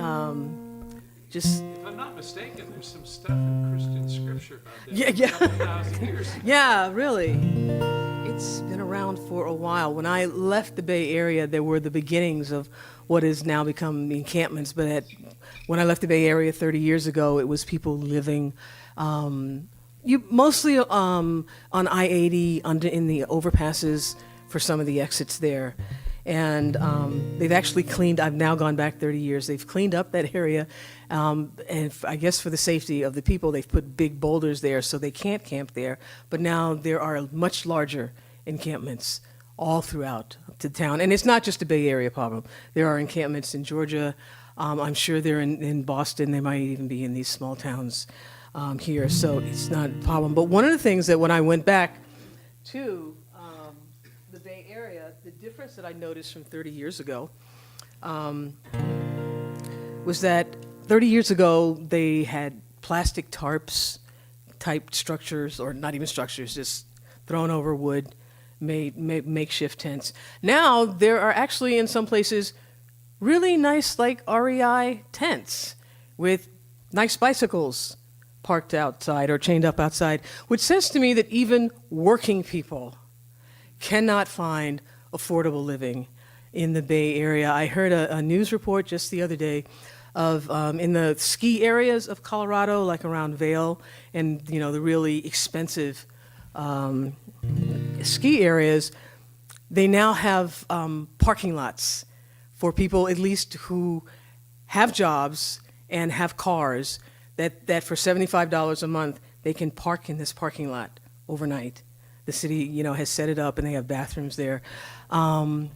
just, If I'm not mistaken, there's some stuff in Christian scripture about that. Yeah, yeah. A couple thousand years ago. yeah, really. It's been around for a while. When I left the Bay Area, there were the beginnings of what has now become the encampments. But when I left the Bay Area 30 years ago, it was people living mostly on I-80 in the overpasses for some of the exits there. And they've actually cleaned, I've now gone back 30 years, they've cleaned up that area. And I guess for the safety of the people, they've put big boulders there so they can't camp there. But now there are much larger encampments all throughout the town. And it's not just a Bay Area problem. There are encampments in Georgia. I'm sure they're in Boston. They might even be in these small towns here. So it's not a problem. But one of the things that when I went back to the Bay Area, the difference that I noticed from 30 years ago was that 30 years ago they had plastic tarps type structures, or not even structures, just thrown over wood, made makeshift tents. Now there are actually in some places really nice like REI tents with nice bicycles parked outside or chained up outside, which says to me that even working people cannot find affordable living in the Bay Area. I heard a news report just the other day of in the ski areas of Colorado, like around Vail, and you know the really expensive ski areas, they now have parking lots for people at least who have jobs and have cars that for $75 a month they can park in this parking lot overnight. The city, you know, has set it up and they have bathrooms there. And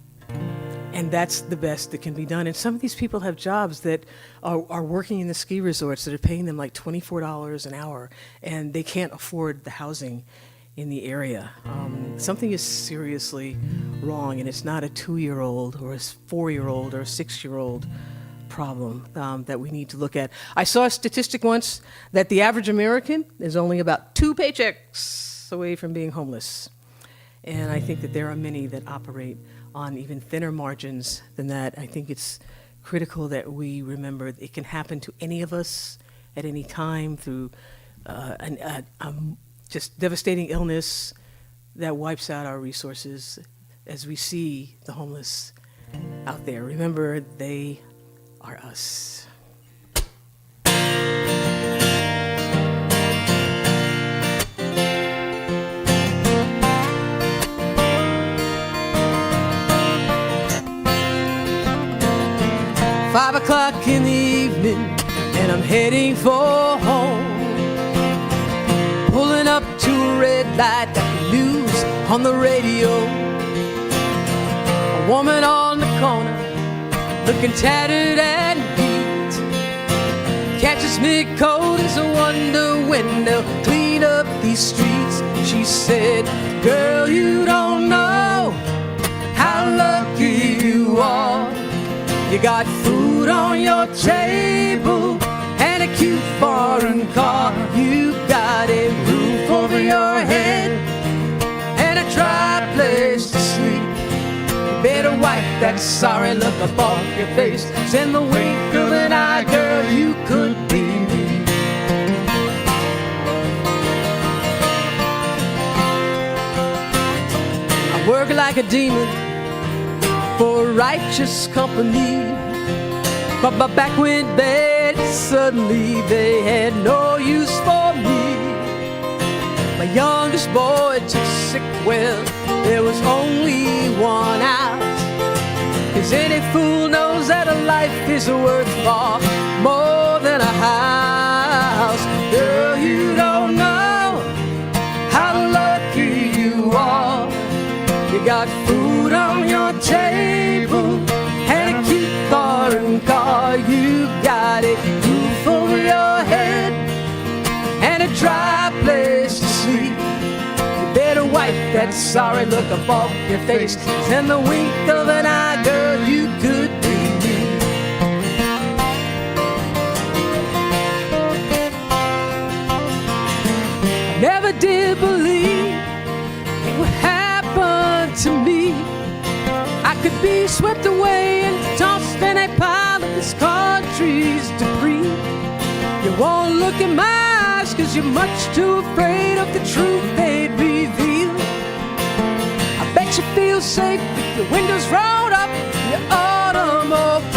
that's the best that can be done. And some of these people have jobs that are working in the ski resorts that are paying them like $24 an hour, and they can't afford the housing in the area. Something is seriously wrong, and it's not a 2-year-old or a 4-year-old or a 6-year-old problem that we need to look at. I saw a statistic once that the average American is only about 2 paychecks away from being homeless. And I think that there are many that operate on even thinner margins than that. I think it's critical that we remember it can happen to any of us at any time through just devastating illness that wipes out our resources as we see the homeless out there. Remember, they are us. 5 o'clock in the evening, and I'm heading for home. Pulling up to a red light, got the news on the radio. A woman on the corner, looking tattered and beat, catches me cold as a wonder when they'll clean up these streets. She said, "Girl, you don't know how lucky you are. You got food on your table and a cute foreign car. You got a roof over your head and a dry place to sleep. You better wipe that sorry look up off your face. In the wink of an eye, girl, you could be me." I work like a demon for righteous company, but my back went bad. Suddenly they had no use for me. My youngest boy took sick. Well, there was only one out, 'cause any fool knows that a life is worth far more than a house. Girl, you don't know how lucky you are. You got food on your table and a cute foreign car. You got a roof over your head and a dry place to sleep. You better wipe that sorry look up off your face. In the wink of an eye, girl, you could be me. I never did believe it would happen to me. I could be swept away and tossed in a pile of this country's debris. You won't look in my eyes 'cause you're much too afraid of the truth they'd reveal. I bet you feel safe with your windows rolled up in your automobile.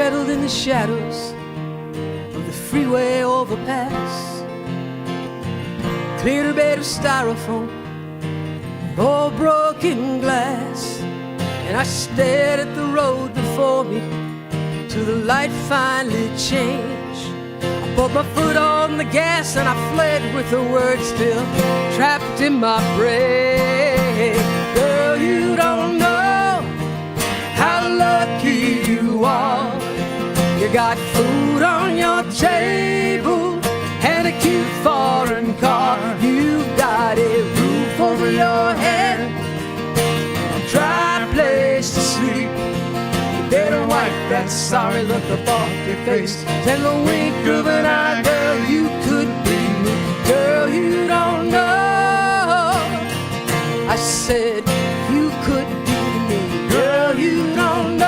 Settled in the shadows of the freeway overpass, cleared her bed of styrofoam, all broken glass. And I stared at the road before me till the light finally changed. I put my foot on the gas and I fled with the words still trapped in my brain. Girl, you don't know how lucky you are. You got food on your table and a cute foreign car. You got a roof over your head, a dry place to sleep. You better wipe that sorry look up off your face. In the wink of an eye, girl, you could be me. Girl, you don't know. I said you could be me. Girl, you don't know.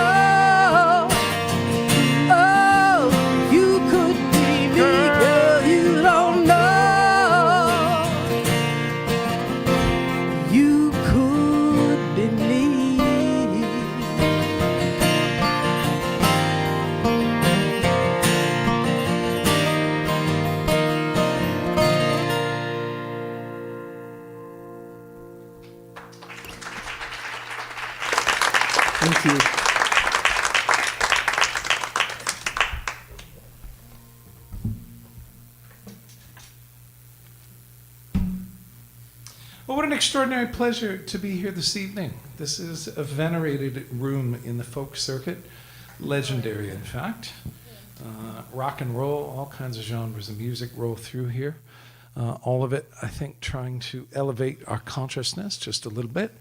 Thank you. Well, what an extraordinary pleasure to be here this evening. This is a venerated room in the folk circuit. legendary, in fact. Rock and roll, all kinds of genres of music roll through here. All of it, I think, trying to elevate our consciousness just a little bit,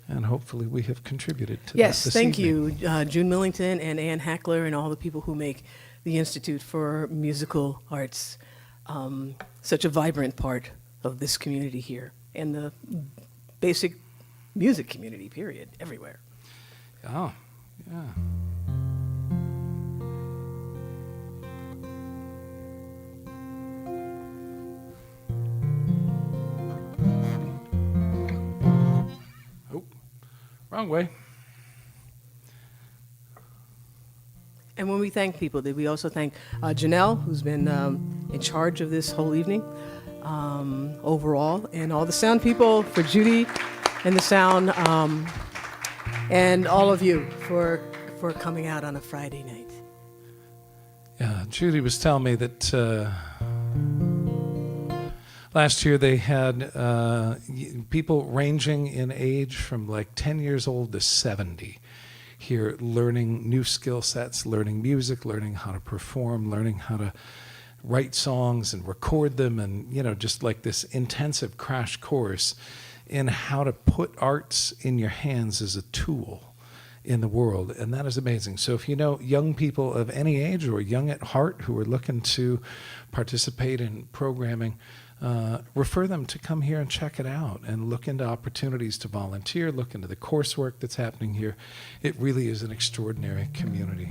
and hopefully we have contributed to that Yes, this thank evening. you, June Millington and Ann Hackler and all the people who make the Institute for Musical Arts such a vibrant part of this community here and the basic music community, period, everywhere. Oh, yeah. Oh, wrong way. And when we thank people, did we also thank Janelle, who's been in charge of this whole evening overall, and all the sound people, for Judy and the sound, and all of you for coming out on a Friday night. Yeah, Judy was telling me that last year they had people ranging in age from like 10 years old to 70 here, learning new skill sets, learning music, learning how to perform, learning how to write songs and record them, and, you know, just like this intensive crash course in how to put arts in your hands as a tool in the world. And that is amazing. So if you know young people of any age or young at heart who are looking to participate in programming, refer them to come here and check it out and look into opportunities to volunteer, look into the coursework that's happening here. It really is an extraordinary community.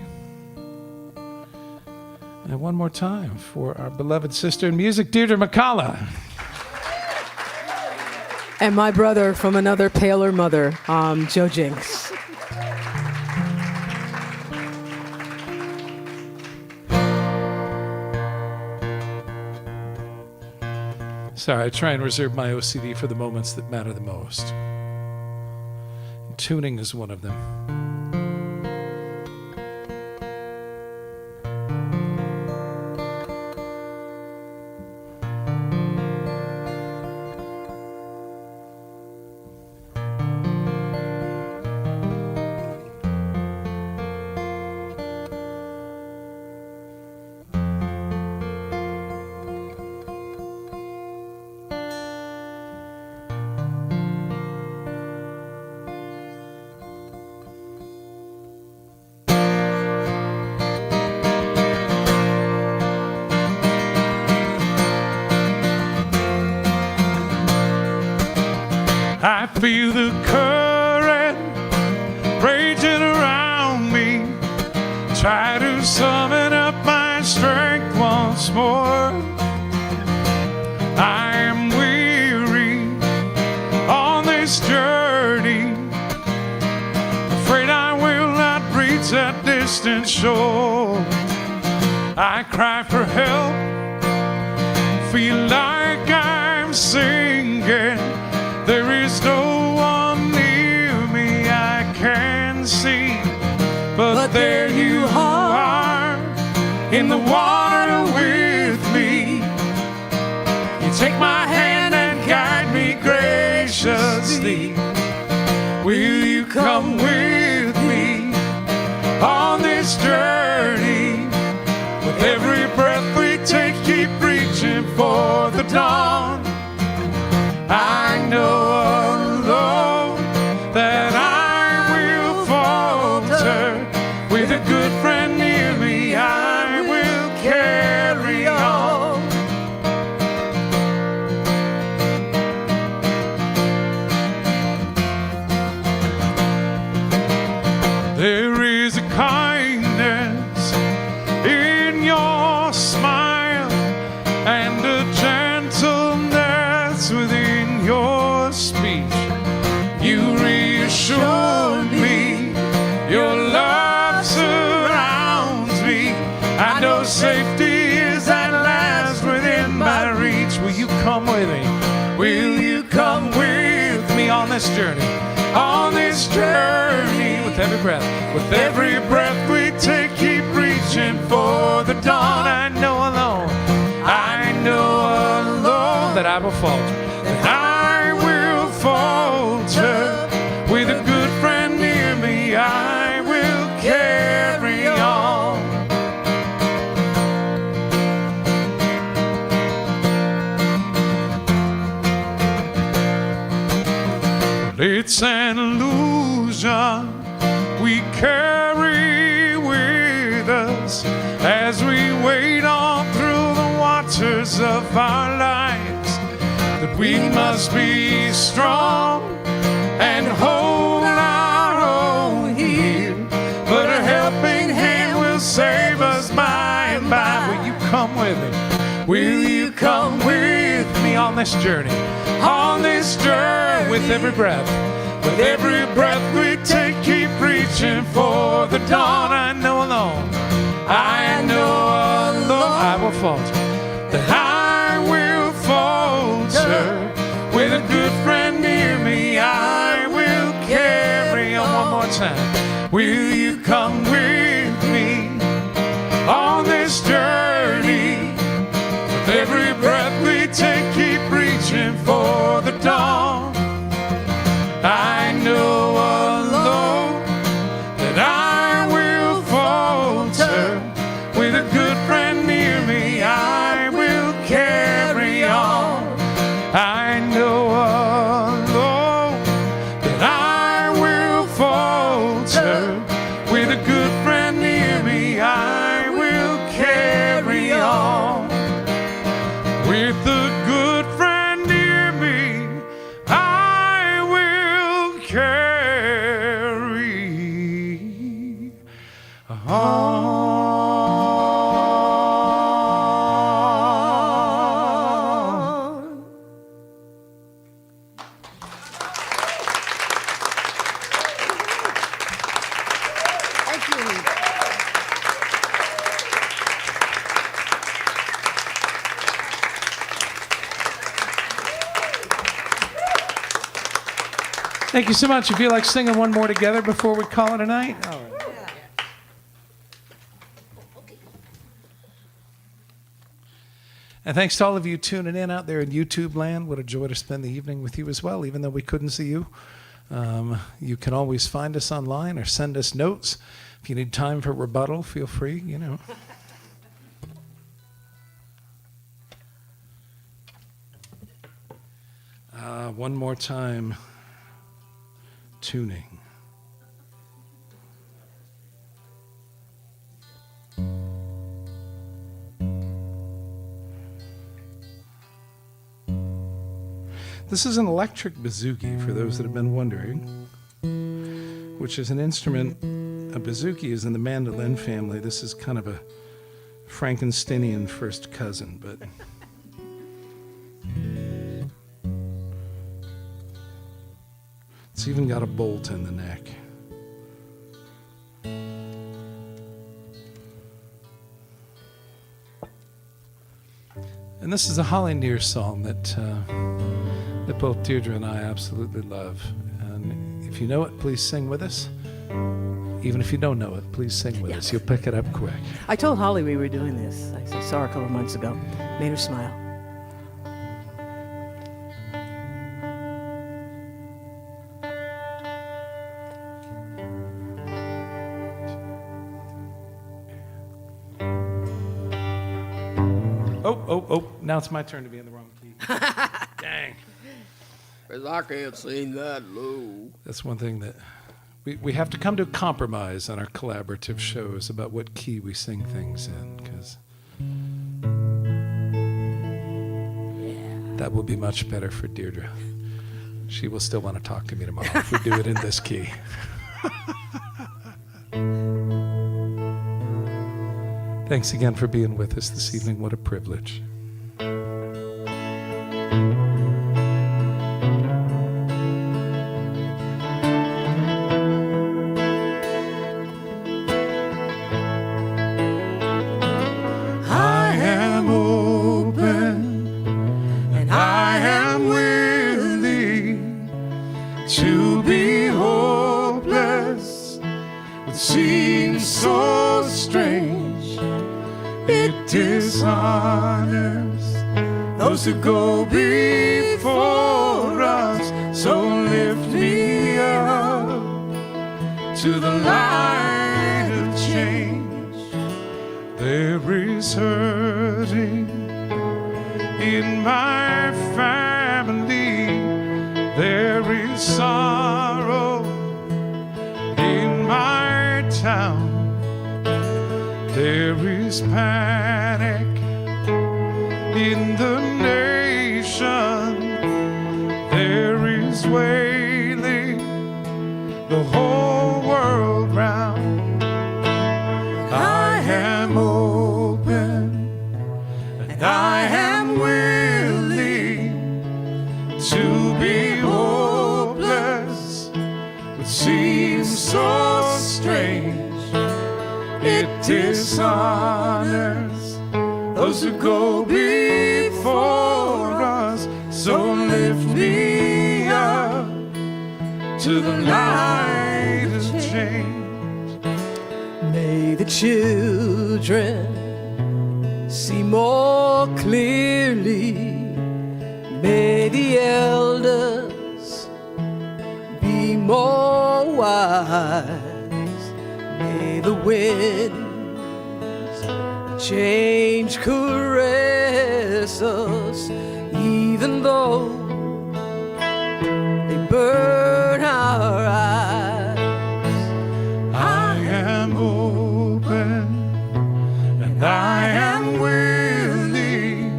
And one more time for our beloved sister in music, Deidre McCalla. And my brother from another paler mother, Joe Jencks. Sorry, I try and reserve my OCD for the moments that matter the most. And tuning is one of them. I feel the current raging around me. Try to summon up my strength once more. I am weary on this journey, afraid I will not reach that distant shore. I cry for help, feel like I'm sinking. There is no one near me I can see, but there you are in the water with me. You take my hand and guide me graciously. Will you come with me on this journey? With every breath we take, keep reaching for the dawn. I know alone that I will falter. With a good friend near me, I will carry on. There is a kindness in your smile and a gentleness within your speech. You reassure me, your love surrounds me. I know safety is at last within my reach. Will you come with me? Will you come with me on this journey? On this journey, with every breath we take, keep reaching for the dawn. I know alone that I will falter, that I will falter. With a good friend near me, I will carry on. It's an illusion we carry with us as we wade on through the waters of our lives, that we must be strong and hold our own here, but a helping hand will save us by and by. Will you come with me? Will you come with me on this journey? On this journey, with every breath we take, keep reaching for the dawn. I know alone I will falter, that I will falter. With a good friend near me, I will carry on. One more time. Will you come with me on this journey? With every breath we take, keep reaching for the dawn. I know alone that I will falter. With a good friend near me, I will carry on. I know alone that I will falter. With a good friend near me, I will carry on. With a good friend near me, I will carry on. Thank you so much. You feel like singing one more together before we call it a night? All right. And thanks to all of you tuning in out there in YouTube land. What a joy to spend the evening with you as well, even though we couldn't see you. You can always find us online or send us notes. If you need time for rebuttal, feel free, you know. One more time. Tuning. This is an electric bouzouki, for those that have been wondering, which is an instrument. A bouzouki is in the mandolin family. This is kind of a Frankensteinian first cousin, but it's even got a bolt in the neck. And this is a Holly Near song that both Deirdre and I absolutely love. And if you know it, please sing with us. Even if you don't know it, please sing with us. You'll pick it up quick. I told Holly we were doing this. I saw her a couple of months ago. Made her smile. Oh, now it's my turn to be in the wrong key. Dang. Because I can't sing that low. That's one thing that we have to come to a compromise on our collaborative shows about what key we sing things in, because that will be much better for Deirdre. She will still want to talk to me tomorrow if we do it in this key. Thanks again for being with us this evening. What a privilege. I am open and I am willing to be hopeless. What seems so strange, it dishonors those who go before us. So lift me up to the light of change. There is hurting in my family. There is sorrow town. There is panic in the nation. There is wailing the whole world round. I am open and I am willing to be hopeless, which seems so strange. It dishonors those who go before us. So lift me up to the light of change. May the children see more clearly. May the elders be more wise. May the winds change caress us, even though they burn our eyes. I am open and I am willing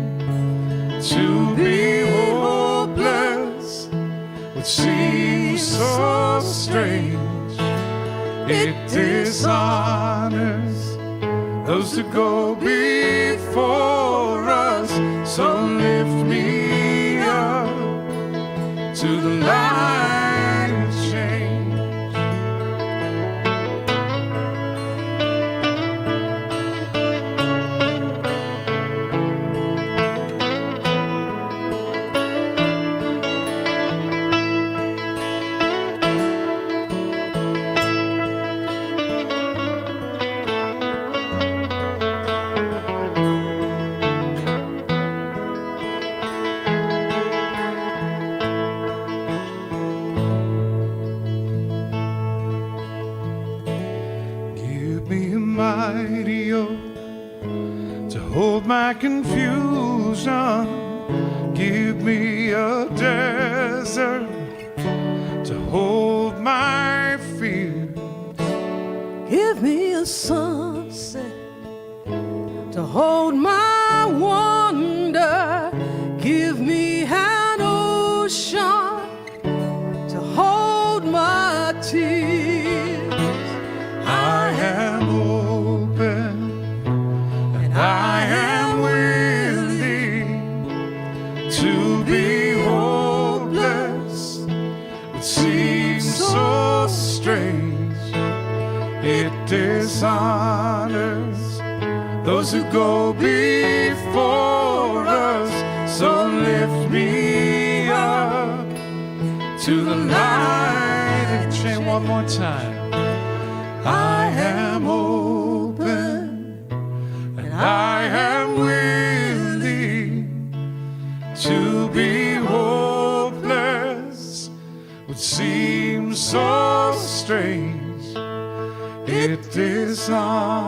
to be hopeless, which seems so strange. It dishonors those who go before us. So lift me up to the light of change. Mighty yoke to hold my confusion. Give me a desert to hold my fear. Give me a sunset to hold my wonder. Give me an ocean to hold my tears. I am open and I am willing to be hopeless. It seems so strange. It dishonors those who go before us. So lift me up to the light of change. One more time. I am open and I am willing to be hopeless, which seems so strange. It dishonors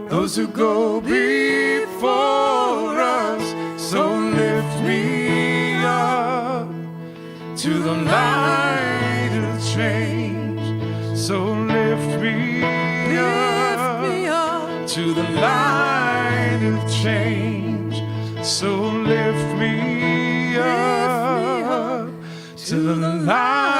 those who go before us. So lift me up to the light of change. So lift me up to the light of change. So lift me up to the light